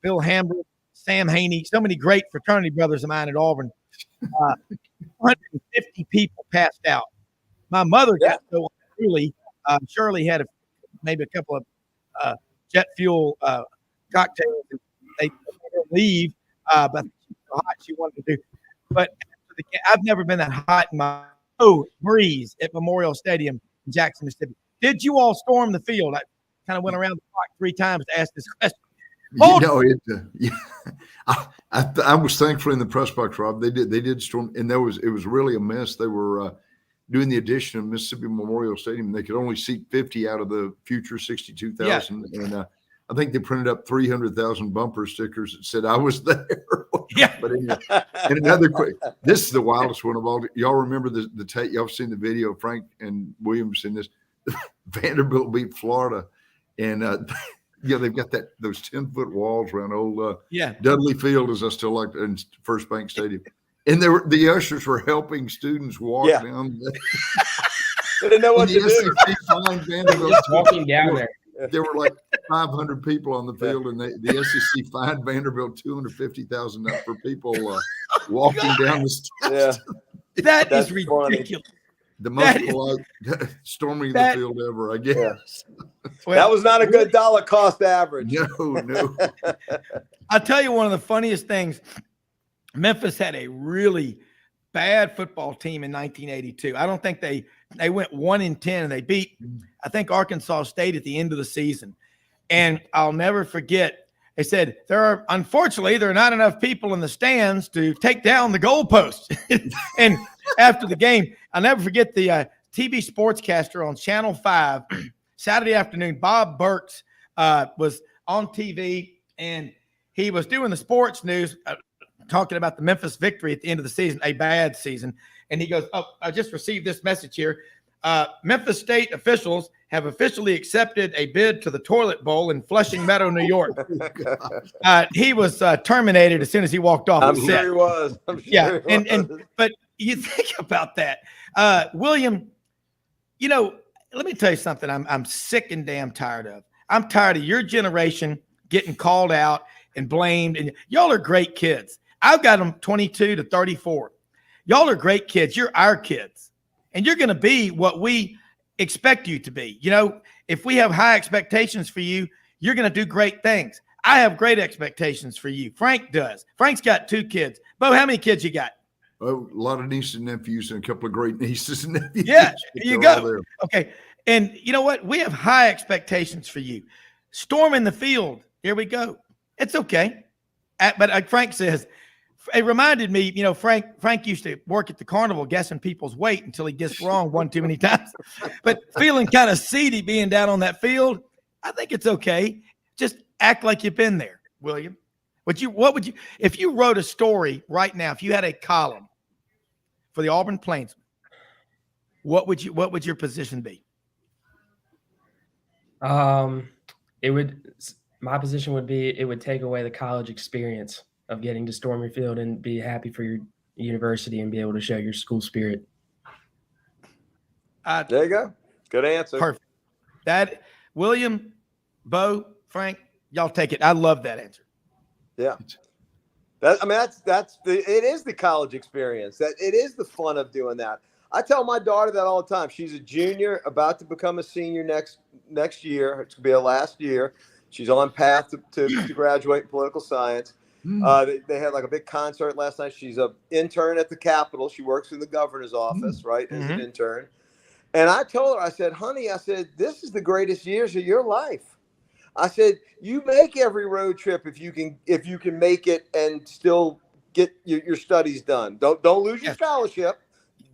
Speaker 2: Bill Hambro, Sam Haney, so many great fraternity brothers of mine at Auburn. 150 people passed out. My mother got so unruly. Shirley had maybe a couple of jet fuel cocktails. They made her leave, but she was so hot she wanted to do. But I've never been that hot in my breeze at Memorial Stadium in Jackson, Mississippi. Did you all storm the field? I kind of went around the clock 3 times to ask this question.
Speaker 10: I was thankful in the press box, Rob. They did storm, and it was really a mess. They were doing the addition of Mississippi Memorial Stadium, and they could only seat 50 out of the future 62,000. Yeah. And I think they printed up 300,000 bumper stickers that said I was there.
Speaker 2: Yeah.
Speaker 10: But anyway, and another quick, this is the wildest one of all. Y'all remember the tape? Y'all seen the video? Frank and Williams in this. Vanderbilt beat Florida, and they've got those 10-foot walls around old Dudley Field, as I still like, in First Bank Stadium. And the ushers were helping students walk down.
Speaker 11: They didn't know what to do.
Speaker 10: SEC fined Vanderbilt.
Speaker 12: Walking down there.
Speaker 10: There were like 500 people on the field, and the SEC fined Vanderbilt $250,000 for people walking down the steps.
Speaker 2: Yeah. That's ridiculous.
Speaker 10: Funny. The most polite storming the field ever, I guess.
Speaker 11: Well, that was not a good dollar cost average.
Speaker 10: No.
Speaker 2: I'll tell you one of the funniest things. Memphis had a really bad football team in 1982. I don't think they went 1-10, and they beat, I think, Arkansas State at the end of the season. And I'll never forget, they said, unfortunately, there are not enough people in the stands to take down the goalposts. And after the game, I'll never forget the TV sportscaster on Channel 5, Saturday afternoon, Bob Burks was on TV, and he was doing the sports news, talking about the Memphis victory at the end of the season, a bad season. And he goes, I just received this message here. Memphis State officials have officially accepted a bid to the toilet bowl in Flushing Meadow, New York. He was terminated as soon as he walked off.
Speaker 11: I'm sure he was.
Speaker 2: But you think about that. William, let me tell you something I'm sick and damn tired of. I'm tired of your generation getting called out and blamed. And y'all are great kids. I've got them 22 to 34. Y'all are great kids. You're our kids. And you're going to be what we expect you to be. If we have high expectations for you, you're going to do great things. I have great expectations for you. Frank does. Frank's got 2 kids. Bo, how many kids you got?
Speaker 10: Oh, a lot of nieces and nephews and a couple of great nieces and nephews.
Speaker 2: Yeah, there you go. Okay. And you know what? We have high expectations for you. Storming the field. Here we go. It's okay. But like Frank says, it reminded me, Frank used to work at the carnival guessing people's weight until he guessed wrong one too many times. But feeling kind of seedy being down on that field, I think it's okay. Just act like you've been there, William. What would you, if you wrote a story right now, if you had a column for the Auburn Plainsman, what would your position be?
Speaker 12: My position would be, it would take away the college experience of getting to storm your field and be happy for your university and be able to show your school spirit.
Speaker 11: There you go. Good answer.
Speaker 2: Perfect. That, William, Bo, Frank, y'all take it. I love that answer.
Speaker 11: Yeah. It is the college experience. That it is the fun of doing that. I tell my daughter that all the time. She's a junior, about to become a senior next year. It's gonna be her last year. She's on path to graduate in political science. They had like a big concert last night. She's an intern at the Capitol. She works in the governor's office, right, as an intern. And I told her, I said, honey, this is the greatest years of your life. I said, you make every road trip if you can make it and still get your studies done. Don't lose your scholarship.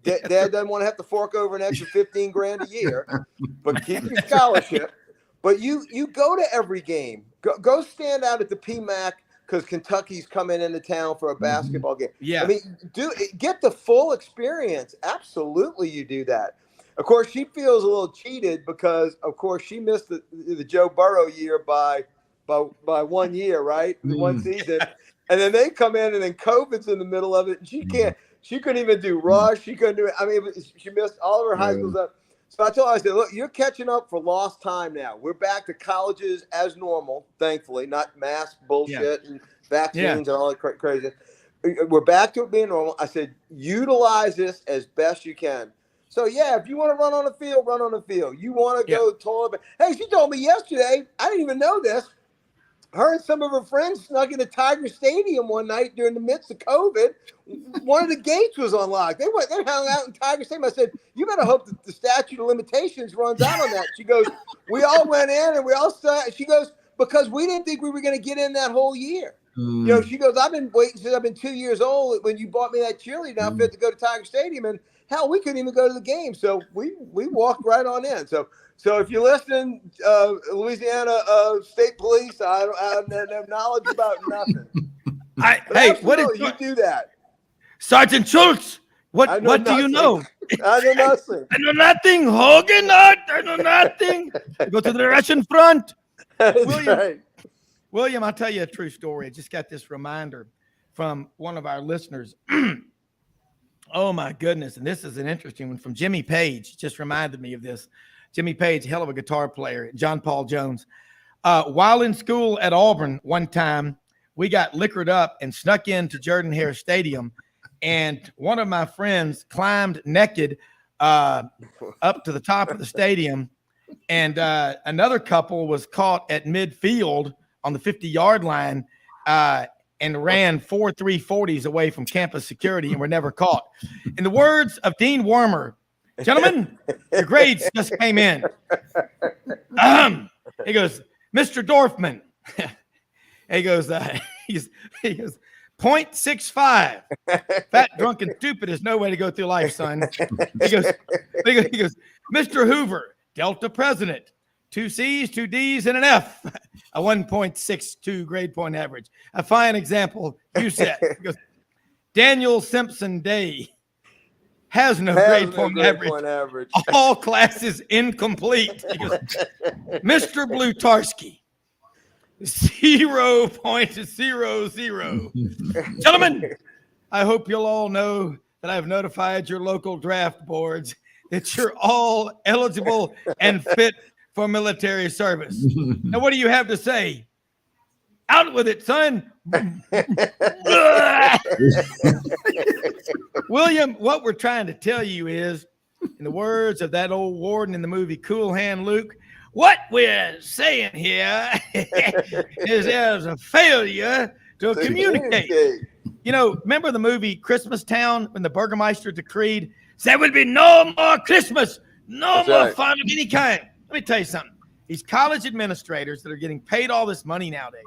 Speaker 11: Dad doesn't want to have to fork over an extra $15,000 a year, but keep your scholarship. But you go to every game. Go stand out at the PMAC because Kentucky's coming into town for a basketball game.
Speaker 2: Yeah.
Speaker 11: I mean, get the full experience. Absolutely, you do that. Of course, she feels a little cheated because, of course, she missed the Joe Burrow year by 1 year, right? One season. And then they come in, and then COVID's in the middle of it. And she couldn't even do rush. She couldn't do it. I mean, she missed all of her high school stuff. So I told her, I said, look, you're catching up for lost time now. We're back to colleges as normal, thankfully, not mask bullshit and vaccines and all that crazy. We're back to it being normal. I said, utilize this as best you can. So, if you want to run on the field, run on the field. You want to go toilet. Hey, she told me yesterday, I didn't even know this. Her and some of her friends snuck into Tiger Stadium one night during the midst of COVID. One of the gates was unlocked. They hung out in Tiger Stadium. I said, you better hope that the statute of limitations runs out on that. She goes, we all went in and we all started. She goes, because we didn't think we were going to get in that whole year. She goes, I've been waiting since I've been 2 years old when you bought me that cheerleading outfit to go to Tiger Stadium. And hell, we couldn't even go to the game. So we walked right on in. So if you're listening, Louisiana State Police, I have knowledge about nothing.
Speaker 2: What did
Speaker 11: you do that?
Speaker 2: Sergeant Schultz, what do you know?
Speaker 11: I know nothing.
Speaker 2: I know nothing. Hogan, I know nothing. Go to the Russian front. William, I'll tell you a true story. I just got this reminder from one of our listeners. Oh, my goodness. And this is an interesting one from Jimmy Page. Just reminded me of this. Jimmy Page, hell of a guitar player. John Paul Jones. While in school at Auburn one time, we got liquored up and snuck into Jordan-Hare Stadium. And one of my friends climbed naked up to the top of the stadium. And another couple was caught at midfield on the 50-yard line and ran 4 340s away from campus security and were never caught. In the words of Dean Wormer, gentlemen, your grades just came in. He goes, Mr. Dorfman. He goes, 0.65. Fat, drunk, and stupid is no way to go through life, son. He goes, Mr. Hoover, Delta president. 2 C's, 2 D's, and an F. A 1.62 grade point average. A fine example you said. He goes, Daniel Simpson Day has no grade point average. All classes incomplete. He goes, Mr. Blutarski, 0.00. Gentlemen, I hope you'll all know that I've notified your local draft boards that you're all eligible and fit for military service. Now, what do you have to say? Out with it, son. William, what we're trying to tell you is, in the words of that old warden in the movie Cool Hand Luke, what we're saying here is there's a failure to communicate. You know, remember the movie Christmas Town when the Burgermeister decreed there would be no more Christmas, no more fun of any kind? Let me tell you something. These college administrators that are getting paid all this money nowadays,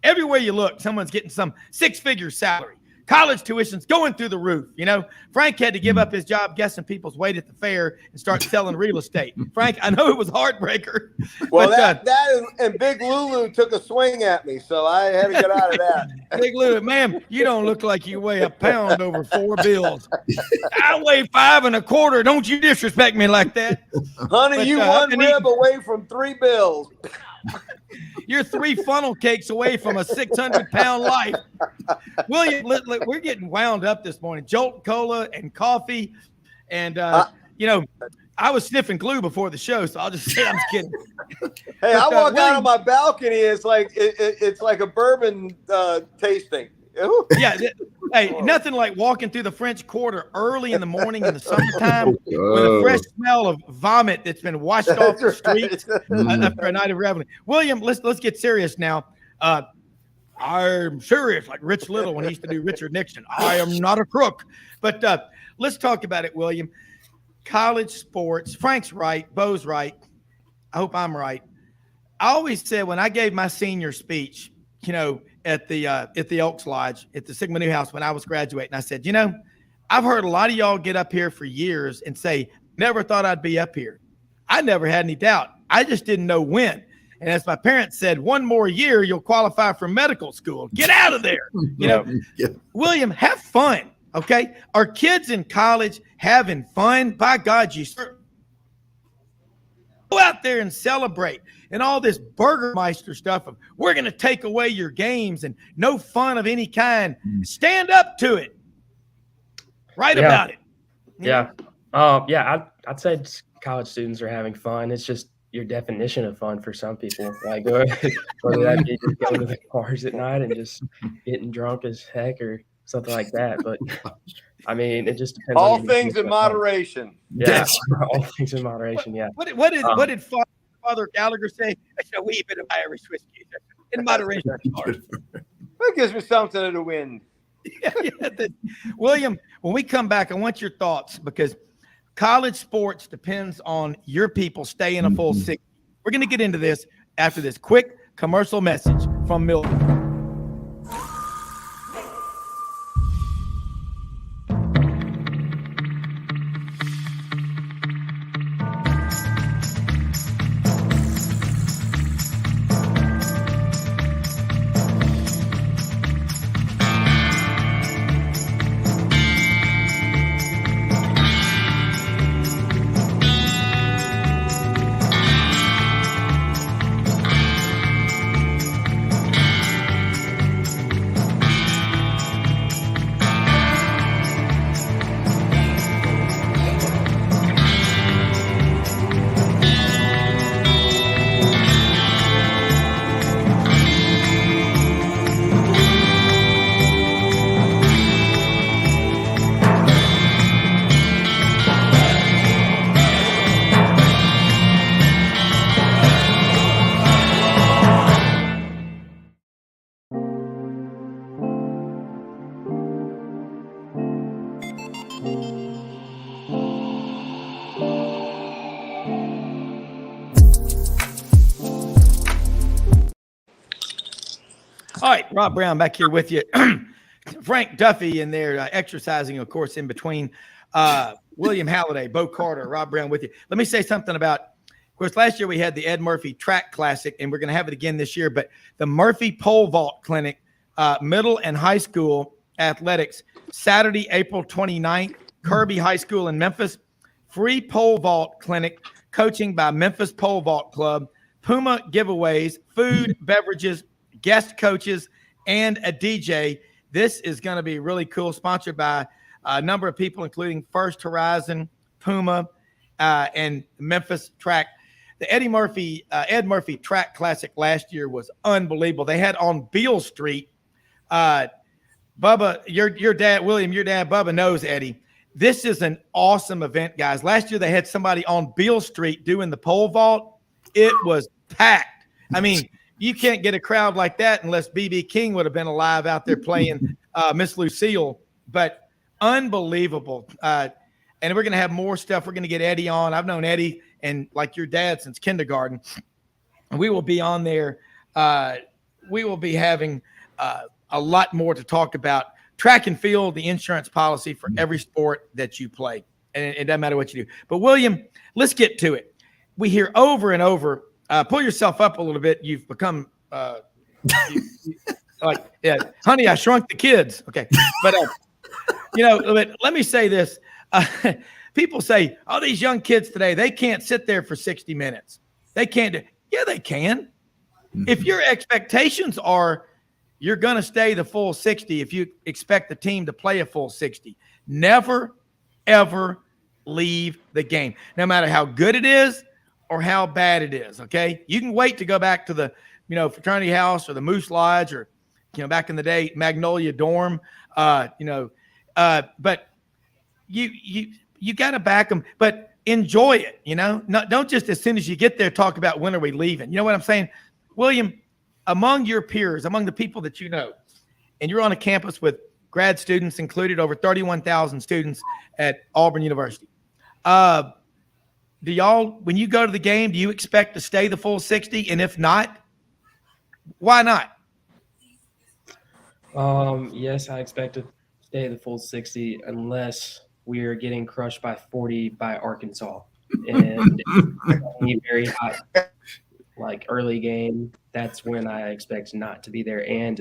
Speaker 2: everywhere you look, someone's getting some 6-figure salary. college tuition's going through the roof. You know, Frank had to give up his job guessing people's weight at the fair and start selling real estate. Frank, I know it was a heartbreaker.
Speaker 11: Well,
Speaker 2: but,
Speaker 11: that and Big Lulu took a swing at me, so I had to get out of that.
Speaker 2: Big Lulu, ma'am, you don't look like you weigh a pound over 4 bills. I weigh 5 1/4. Don't you disrespect me like that.
Speaker 11: Honey, you one rib away from 3 bills.
Speaker 2: You're 3 funnel cakes away from a 600-pound life. William, we're getting wound up this morning. Jolt Cola and coffee. And, you know, I was sniffing glue before the show, so I'll just say I'm kidding.
Speaker 11: Hey, I walk out on my balcony. It's like it's like a bourbon tasting. Ooh.
Speaker 2: Yeah. Hey, nothing like walking through the French Quarter early in the morning in the summertime with a fresh smell of vomit that's been washed off the streets after a night of reveling. William, let's get serious now. I'm serious, like Rich Little when he used to do Richard Nixon. I am not a crook. But let's talk about it, William. College sports. Frank's right. Bo's right. I hope I'm right. I always said when I gave my senior speech, you know, at the Elks Lodge, at the Sigma Nu House when I was graduating, I said, you know, I've heard a lot of y'all get up here for years and say, never thought I'd be up here. I never had any doubt. I just didn't know when. And as my parents said, 1 more year, you'll qualify for medical school. Get out of there. You know, William, have fun. Okay. Are kids in college having fun? By God, you go out there and celebrate. And all this Burgermeister stuff of we're going to take away your games and no fun of any kind. Stand up to it. Write about it.
Speaker 12: Yeah. I'd say college students are having fun. It's just your definition of fun for some people. Like whether that be just going to the bars at night and just getting drunk as heck or something like that. But I mean, it just depends.
Speaker 11: All things in moderation.
Speaker 12: Yeah, all things in moderation. Yeah.
Speaker 2: What did Father Gallagher say? I said a wee bit of Irish whiskey in moderation.
Speaker 11: That gives me something to win.
Speaker 2: William, when we come back, I want your thoughts because college sports depends on your people staying a full 60. We're going to get into this after this quick commercial message from Milton. All right, Rob Browne back here with you. Frank Duffy in there exercising, of course, in between. William Halliday, Bo Carter, Rob Browne with you. Let me say something about, of course, last year we had the Ed Murphy Track Classic, and we're going to have it again this year. But the Murphy Pole Vault Clinic, middle and high school athletics, Saturday, April 29th, Kirby High School in Memphis. Free pole vault clinic, coaching by Memphis Pole Vault Club, Puma giveaways, food, beverages, guest coaches, and a DJ. This is going to be really cool, sponsored by a number of people, including First Horizon, Puma, and Memphis Track. The Ed Murphy Track Classic last year was unbelievable. They had on Beale Street, Bubba, your dad, William, your dad, Bubba knows Eddie. This is an awesome event, guys. Last year they had somebody on Beale Street doing the pole vault. It was packed. I mean, you can't get a crowd like that unless B.B. King would have been alive out there playing Miss Lucille. But unbelievable. And we're going to have more stuff. We're going to get Eddie on. I've known Eddie and like your dad since kindergarten. And we will be on there. We will be having a lot more to talk about track and field, the insurance policy for every sport that you play. And it doesn't matter what you do. But, William, let's get to it. We hear over and over, pull yourself up a little bit. You've become Honey, I Shrunk the Kids. Okay. But, let me say this. People say, oh, these young kids today, they can't sit there for 60 minutes. They can't do. Yeah, they can. If your expectations are you're going to stay the full 60, if you expect the team to play a full 60, never, ever leave the game, no matter how good it is or how bad it is, okay? You can wait to go back to the, fraternity house or the Moose Lodge or, back in the day, Magnolia Dorm, but you got to back them, but enjoy it, don't just as soon as you get there talk about when are we leaving. You know what I'm saying? William, among your peers, among the people that you know, and you're on a campus with grad students included, over 31,000 students at Auburn University. Do y'all, when you go to the game, do you expect to stay the full 60? And if not, why not?
Speaker 12: Yes, I expect to stay the full 60 unless we are getting crushed by 40 by Arkansas. And very hot, like early game, that's when I expect not to be there. And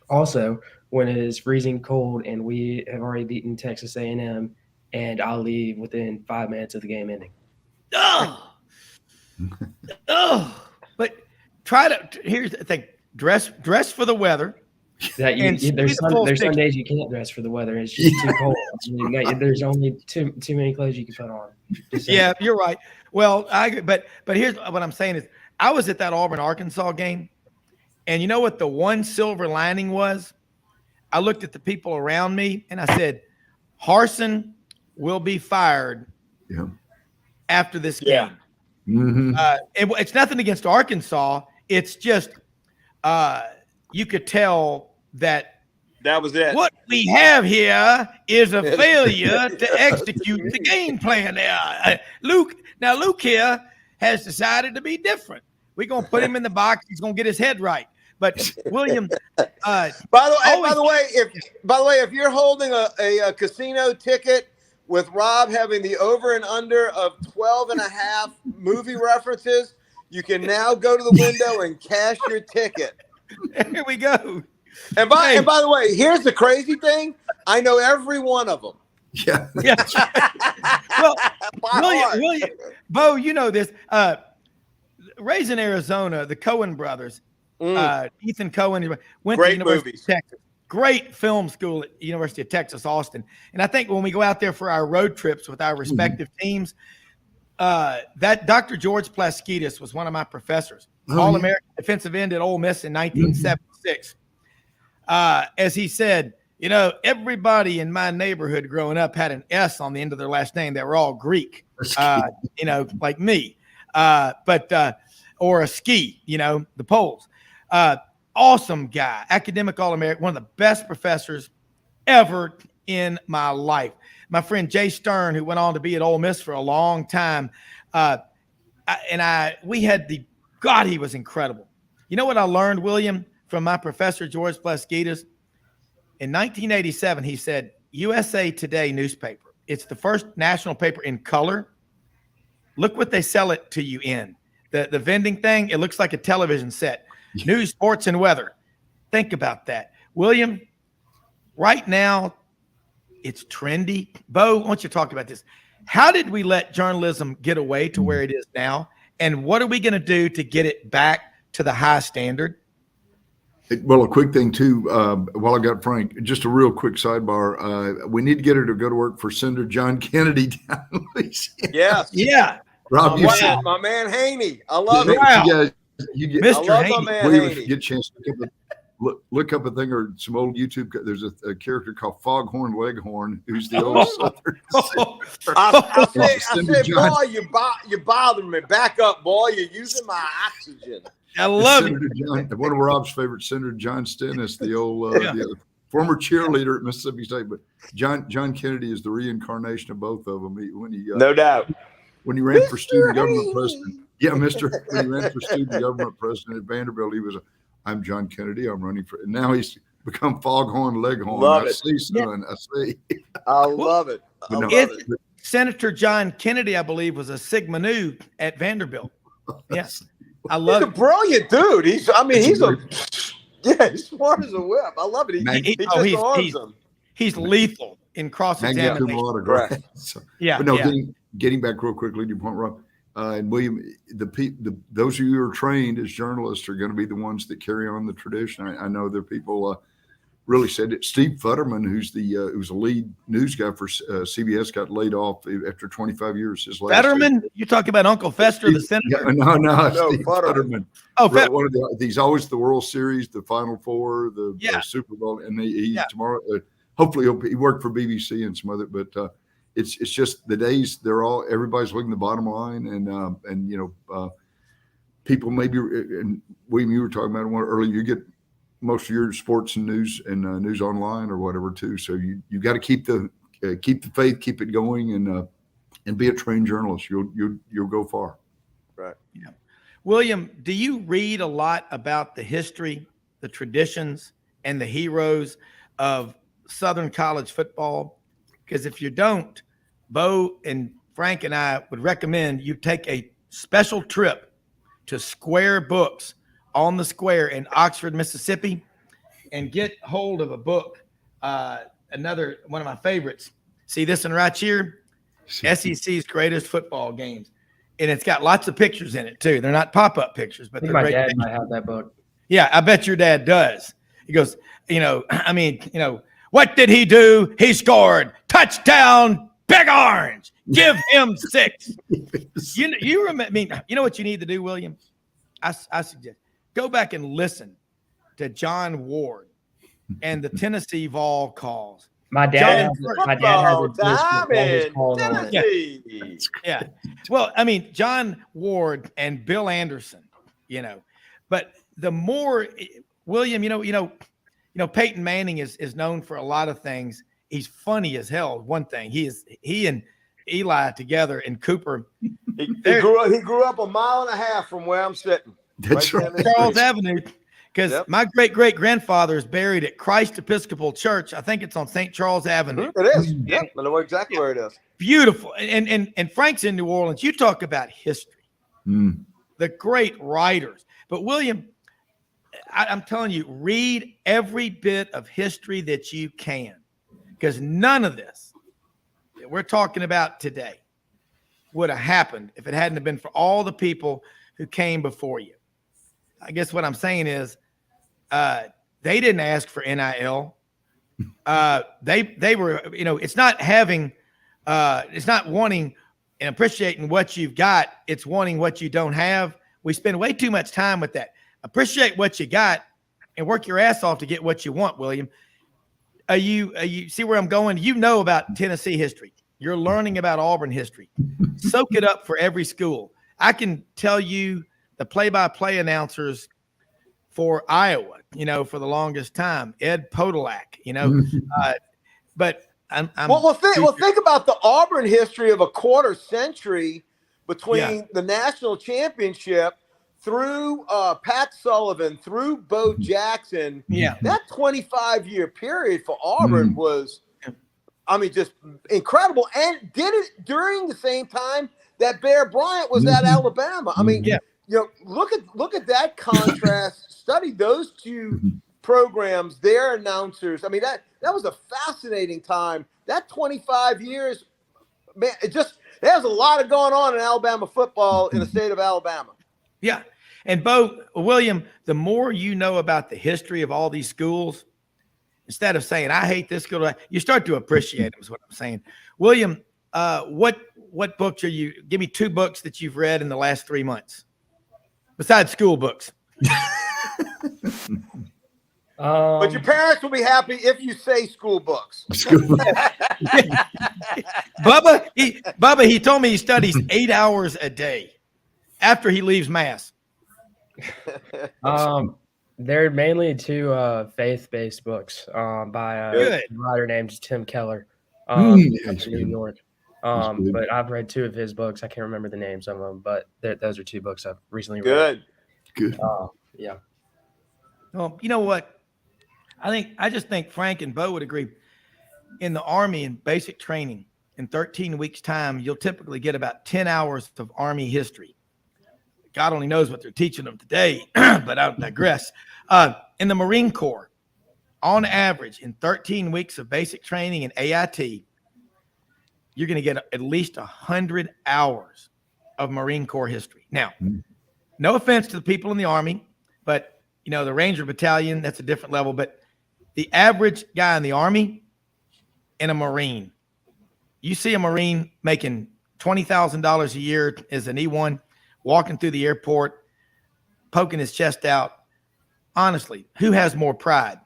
Speaker 12: also when it is freezing cold and we have already beaten Texas A&M and I'll leave within 5 minutes of the game ending.
Speaker 2: But here's the thing, dress for the weather.
Speaker 12: There's some days you can't dress for the weather. It's just too cold. There's only too many clothes you can put on.
Speaker 2: Yeah, you're right. Well, I agree. But here's what I'm saying is I was at that Auburn, Arkansas game, and you know what the one silver lining was? I looked at the people around me, and I said, Harsin will be fired after this game. Mm-hmm. It's nothing against Arkansas. It's just you could tell that
Speaker 11: was it.
Speaker 2: What we have here is a failure to execute the game plan there. Luke here has decided to be different. We're going to put him in the box. He's going to get his head right. But William,
Speaker 11: by the way, if you're holding a casino ticket with Rob having the over and under of 12 and a half movie references, you can now go to the window and cash your ticket.
Speaker 2: Here we go.
Speaker 11: And by the way, here's the crazy thing. I know every one of them.
Speaker 2: Yeah. Well, William, Bo, you know this. Raised in Arizona, the Cohen brothers, Ethan Cohen went to University of Texas. Great film school at University of Texas, Austin. And I think when we go out there for our road trips with our respective teams, that Dr. George Plaskitis was one of my professors. All-American defensive end at Ole Miss in 1976. As he said, everybody in my neighborhood growing up had an S on the end of their last name. They were all Greek, like me, or a ski, the Poles. Awesome guy, academic All-American, one of the best professors ever in my life. My friend Jay Stern, who went on to be at Ole Miss for a long time, he was incredible. You know what I learned, William, from my professor, George Plaskitis? In 1987, he said, USA Today newspaper. It's the first national paper in color. Look what they sell it to you in. The vending thing, it looks like a television set. News, sports, and weather. Think about that. William, right now, it's trendy. Bo, why don't you talk about this? How did we let journalism get away to where it is now? And what are we going to do to get it back to the high standard?
Speaker 10: Well, a quick thing, too, while I got Frank, just a real quick sidebar. We need to get her to go to work for Senator John Kennedy down in Louisiana.
Speaker 11: Yes.
Speaker 2: Yeah.
Speaker 10: Rob,
Speaker 11: my man Haney. I love it.
Speaker 2: Wow.
Speaker 11: Mr. Haney.
Speaker 10: Get a chance to look up a thing or some old YouTube. There's a character called Foghorn Leghorn, who's the old Southern.
Speaker 11: I say, boy, you bothering me. Back up, boy. You're using my oxygen.
Speaker 2: I love it.
Speaker 10: One of Rob's favorite, Senator John Stennis, the old the former cheerleader at Mississippi State. But John Kennedy is the reincarnation of both of them.
Speaker 11: No doubt.
Speaker 10: When he ran for student government president. Yeah, when he ran for student government president at Vanderbilt, he was I'm John Kennedy. I'm running for. And now he's become foghorn leghorn.
Speaker 11: Love
Speaker 10: I
Speaker 11: it.
Speaker 10: see, son. I see.
Speaker 11: I love it. I
Speaker 10: But no,
Speaker 11: love it.
Speaker 2: Senator John Kennedy, I believe, was a Sigma Nu at Vanderbilt. Yes, I
Speaker 11: He's
Speaker 2: love
Speaker 11: a brilliant dude. He's smart as a whip. I love it.
Speaker 10: Man,
Speaker 11: He just arms them.
Speaker 2: He's lethal in cross
Speaker 10: magna cum
Speaker 2: examination.
Speaker 10: laude,
Speaker 11: Correct.
Speaker 10: right? So,
Speaker 2: Yeah,
Speaker 10: but no,
Speaker 2: yeah.
Speaker 10: getting back real quickly to your point, Rob, and William, those of you who are trained as journalists are going to be the ones that carry on the tradition. I know there are people really said it. Steve Futterman, who's a lead news guy for CBS, got laid off after 25 years. His last
Speaker 2: Fetterman? You're talking about Uncle Fester, the senator?
Speaker 10: Yeah, no, Steve
Speaker 11: Futterman.
Speaker 10: Oh, one of he's always the World Series, the Final Four, the Super Bowl, and he tomorrow. Hopefully, he worked for BBC and some other, but it's just the days. Everybody's looking at the bottom line, and people maybe. And William, you were talking about it earlier. You get most of your sports and news news online or whatever too. So you got to keep the faith, keep it going, and be a trained journalist. You'll go far.
Speaker 11: Right.
Speaker 2: Yeah. William, do you read a lot about the history, the traditions, and the heroes of Southern college football? Because if you don't, Bo and Frank and I would recommend you take a special trip to Square Books on the Square in Oxford, Mississippi, and get hold of a book. Another one of my favorites. See this one right here? SEC's Greatest Football Games. And it's got lots of pictures in it too. They're not pop-up pictures, but they're
Speaker 12: my
Speaker 2: great
Speaker 12: dad
Speaker 2: pictures.
Speaker 12: might have that book.
Speaker 2: Yeah, I bet your dad does. He goes, what did he do? He scored. Touchdown, Big Orange. Give him 6. You remember? You know what you need to do, William? I suggest go back and listen to John Ward and the Tennessee Vol calls.
Speaker 12: My dad has a
Speaker 11: time in
Speaker 12: Tennessee.
Speaker 2: Yeah. Well, John Ward and Bill Anderson, but the more William, Peyton Manning is known for a lot of things. He's funny as hell. One thing he and Eli together and Cooper.
Speaker 11: He grew up 1.5 miles from where I'm sitting.
Speaker 10: That's right.
Speaker 2: Charles Avenue. Because my great-great-grandfather is buried at Christ Episcopal Church. I think it's on St. Charles Avenue.
Speaker 11: It is. Yeah, I know exactly where it is.
Speaker 2: Beautiful. And Frank's in New Orleans. You talk about history, the great writers. But William, I'm telling you, read every bit of history that you can, because none of this that we're talking about today would have happened if it hadn't have been for all the people who came before you. I guess what I'm saying is they didn't ask for NIL. They were, it's not having, it's not wanting and appreciating what you've got. It's wanting what you don't have. We spend way too much time with that. Appreciate what you got and work your ass off to get what you want, William. You see where I'm going? You know about Tennessee history. You're learning about Auburn history. Soak it up for every school. I can tell you the play-by-play announcers for Iowa, for the longest time, Ed Podolak, but I'm
Speaker 11: think about the Auburn history of a quarter century between the national championship through Pat Sullivan, through Bo Jackson.
Speaker 2: Yeah.
Speaker 11: That 25-year period for Auburn was, just incredible. And did it during the same time that Bear Bryant was at Alabama. Look at that contrast. Study those two programs, their announcers. That was a fascinating time. That 25 years, man, there's a lot of going on in Alabama football in the state of Alabama.
Speaker 2: Yeah. And William, the more you know about the history of all these schools, instead of saying, I hate this school, you start to appreciate them is what I'm saying. William, what books give me 2 books that you've read in the last 3 months besides school books?
Speaker 11: But your parents will be happy if you say school books.
Speaker 2: Bubba, he told me he studies 8 hours a day after he leaves mass.
Speaker 12: They're mainly 2 faith-based books by a writer named Tim Keller from New York. But I've read 2 of his books. I can't remember the names of them, but those are 2 books I've recently read.
Speaker 11: Good.
Speaker 12: Yeah.
Speaker 2: Well, you know what? I just think Frank and Bo would agree. In the Army, in basic training, in 13 weeks' time, you'll typically get about 10 hours of Army history. God only knows what they're teaching them today, but I digress. In the Marine Corps, on average, in 13 weeks of basic training in AIT, you're going to get at least 100 hours of Marine Corps history. Now, no offense to the people in the Army, but, the Ranger Battalion, that's a different level. But the average guy in the Army and a Marine, you see a Marine making $20,000 a year as an E1, walking through the airport, poking his chest out. Honestly, who has more pride?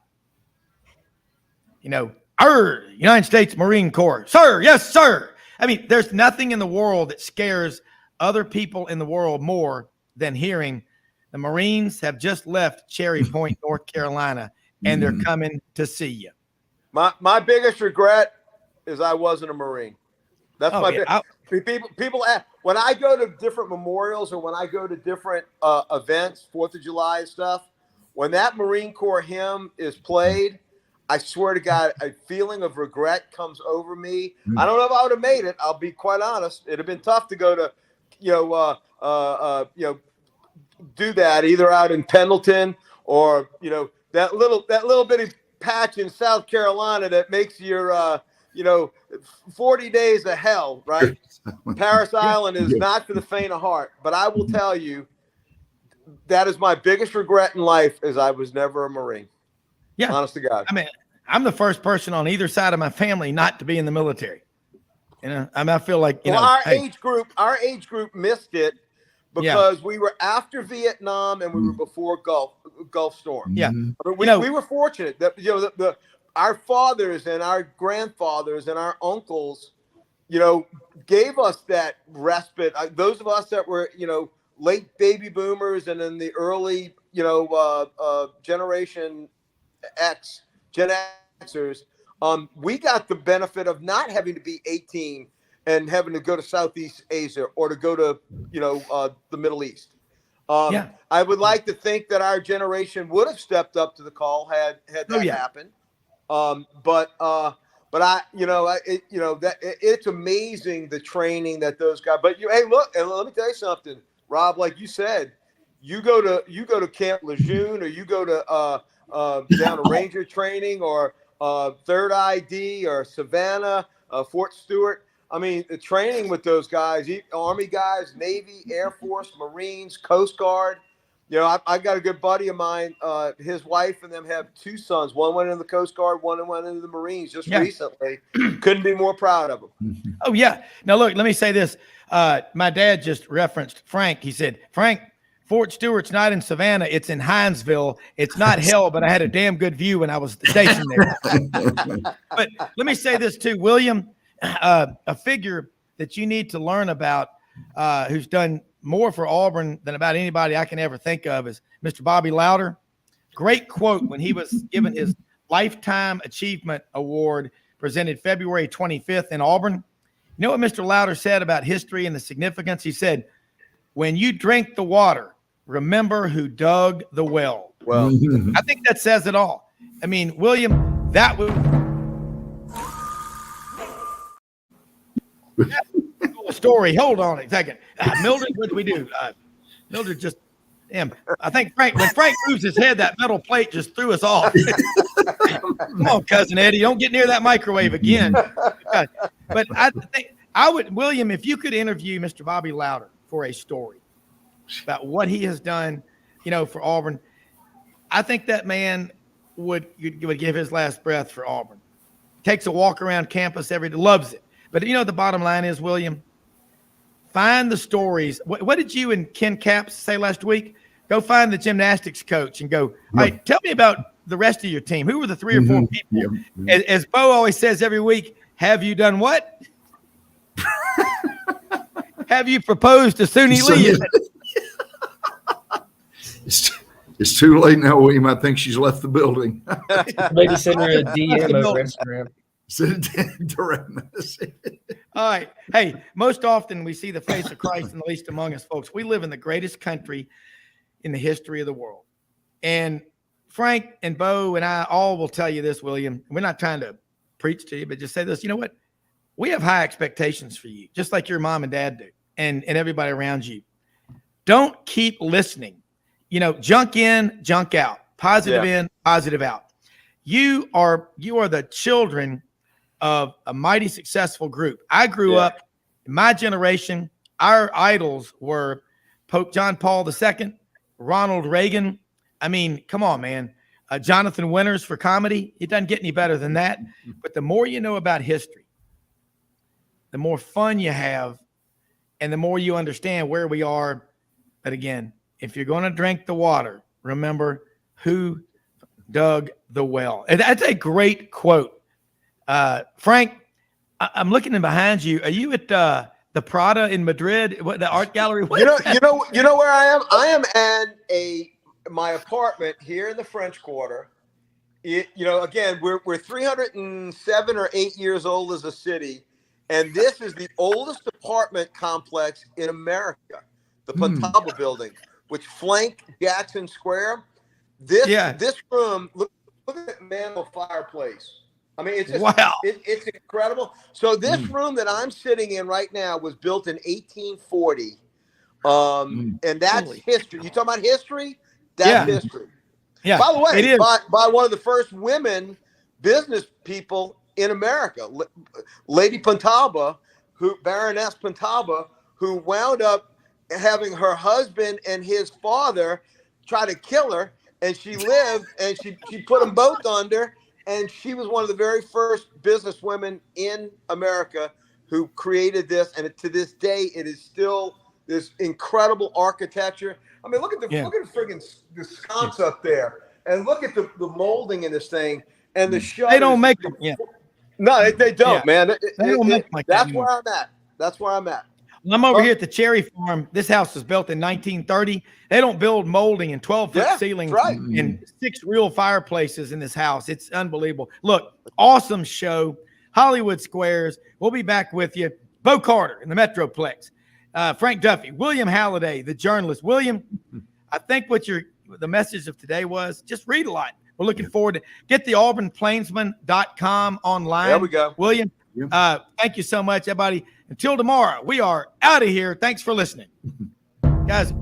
Speaker 2: United States Marine Corps, sir, yes, sir. I mean, there's nothing in the world that scares other people in the world more than hearing the Marines have just left Cherry Point, North Carolina, and they're coming to see you.
Speaker 11: My biggest regret is I wasn't a Marine. That's people ask, when I go to different memorials or when I go to different events, 4th of July and stuff, when that Marine Corps hymn is played, I swear to God, a feeling of regret comes over me. I don't know if I would have made it. I'll be quite honest. It'd have been tough to go to, do that either out in Pendleton or, that little bitty patch in South Carolina that makes your, 40 days of hell, right? Paris Island is not for the faint of heart, but I will tell you that is my biggest regret in life is I was never a Marine.
Speaker 2: Yeah.
Speaker 11: Honest to God.
Speaker 2: I mean, I'm the first person on either side of my family not to be in the military. I feel like,
Speaker 11: our age group missed it because we were after Vietnam and we were before Gulf Storm.
Speaker 2: Yeah.
Speaker 11: I mean, we were fortunate that, our fathers and our grandfathers and our uncles, gave us that respite. Those of us that were, late baby boomers and in the early, Generation X, Gen Xers, we got the benefit of not having to be 18 and having to go to Southeast Asia or to go to, the Middle East. I would like to think that our generation would have stepped up to the call had that happened. But it's amazing the training that those guys. But hey, look, and let me tell you something, Rob. Like you said, you go to Camp Lejeune or you go to down to Ranger training or Third ID or Savannah, Fort Stewart. I mean, the training with those guys, Army guys, Navy, Air Force, Marines, Coast Guard. I got a good buddy of mine, his wife and them have 2 sons. One went in the Coast Guard, one went into the Marines just recently. Couldn't be more proud of them.
Speaker 2: Oh, yeah. Now, look, let me say this. My dad just referenced Frank. He said, Frank, Fort Stewart's not in Savannah. It's in Hinesville. It's not hell, but I had a damn good view when I was stationed there. But let me say this, too. William, a figure that you need to learn about who's done more for Auburn than about anybody I can ever think of is Mr. Bobby Louder. Great quote when he was given his Lifetime Achievement Award presented February 25th in Auburn. You know what Mr. Louder said about history and the significance? He said, when you drink the water, remember who dug the well.
Speaker 11: Well,
Speaker 2: I think that says it all. I mean, William, that was a story. Hold on a second. Mildred, what do we do? Mildred just, damn. I think when Frank moves his head, that metal plate just threw us off. Come on, Cousin Eddie, don't get near that microwave again. But I think William, if you could interview Mr. Bobby Louder for a story about what he has done, for Auburn, I think that man would give his last breath for Auburn. Takes a walk around campus every day, loves it. But the bottom line is, William, find the stories. What did you and Ken Capps say last week? Go find the gymnastics coach and go, all right, tell me about the rest of your team. Who were the 3 or 4 people? As Bo always says every week, have you done what? Have you proposed to Suni Lee?
Speaker 10: It's too late now, William. I think she's left the building.
Speaker 12: Maybe send her a DM over Instagram.
Speaker 10: Direct message.
Speaker 2: All right. Hey, most often we see the face of Christ in the least among us, folks. We live in the greatest country in the history of the world. And Frank and Bo and I all will tell you this, William. We're not trying to preach to you, but just say this. You know what? We have high expectations for you, just like your mom and dad do, and everybody around you. Don't keep listening. Junk in, junk out. Positive in, positive out. You are the children of a mighty successful group. I grew up in my generation. Our idols were Pope John Paul II, Ronald Reagan. I mean, come on, man. Jonathan Winters for comedy. It doesn't get any better than that. But the more you know about history, the more fun you have, and the more you understand where we are. But again, if you're going to drink the water, remember who dug the well. And that's a great quote. Frank, I'm looking in behind you. Are you at the Prada in Madrid? The art gallery?
Speaker 11: You know where I am? I am at my apartment here in the French Quarter. Again, we're 307 or 8 years old as a city, and this is the oldest apartment complex in America, the Pontalba building, which flanked Jackson Square. This room, look at that mantel fireplace. I mean, it's just,
Speaker 2: wow.
Speaker 11: It's incredible. So this room that I'm sitting in right now was built in 1840, and that's history. You talking about history? That's history.
Speaker 2: Yeah.
Speaker 11: By the way,
Speaker 2: it is.
Speaker 11: By one of the first women business people in America, Lady Pontalba, Baroness Pontalba, who wound up having her husband and his father try to kill her, and she lived, and she put them both under, and she was one of the very first business women in America who created this, and to this day, it is still this incredible architecture. I mean, look at the friggin' the sconce up there, and look at the molding in this thing, and the shutters.
Speaker 2: They don't make them. Yeah.
Speaker 11: No, they don't, man.
Speaker 2: They don't make like that
Speaker 11: that's where I'm at. That's where I'm at.
Speaker 2: I'm over here at the Cherry Farm. This house was built in 1930. They don't build molding and 12-foot ceilings and 6 real fireplaces in this house. It's unbelievable. Look, awesome show. Hollywood Squares. We'll be back with you. Bo Carter in the Metroplex. Frank Duffy. William Halliday, the journalist. William, I think the message of today was just read a lot. We're looking forward to get the auburnplainsman.com online.
Speaker 11: There we go.
Speaker 2: William, thank you so much, everybody. Until tomorrow, we are out of here. Thanks for listening. Guys.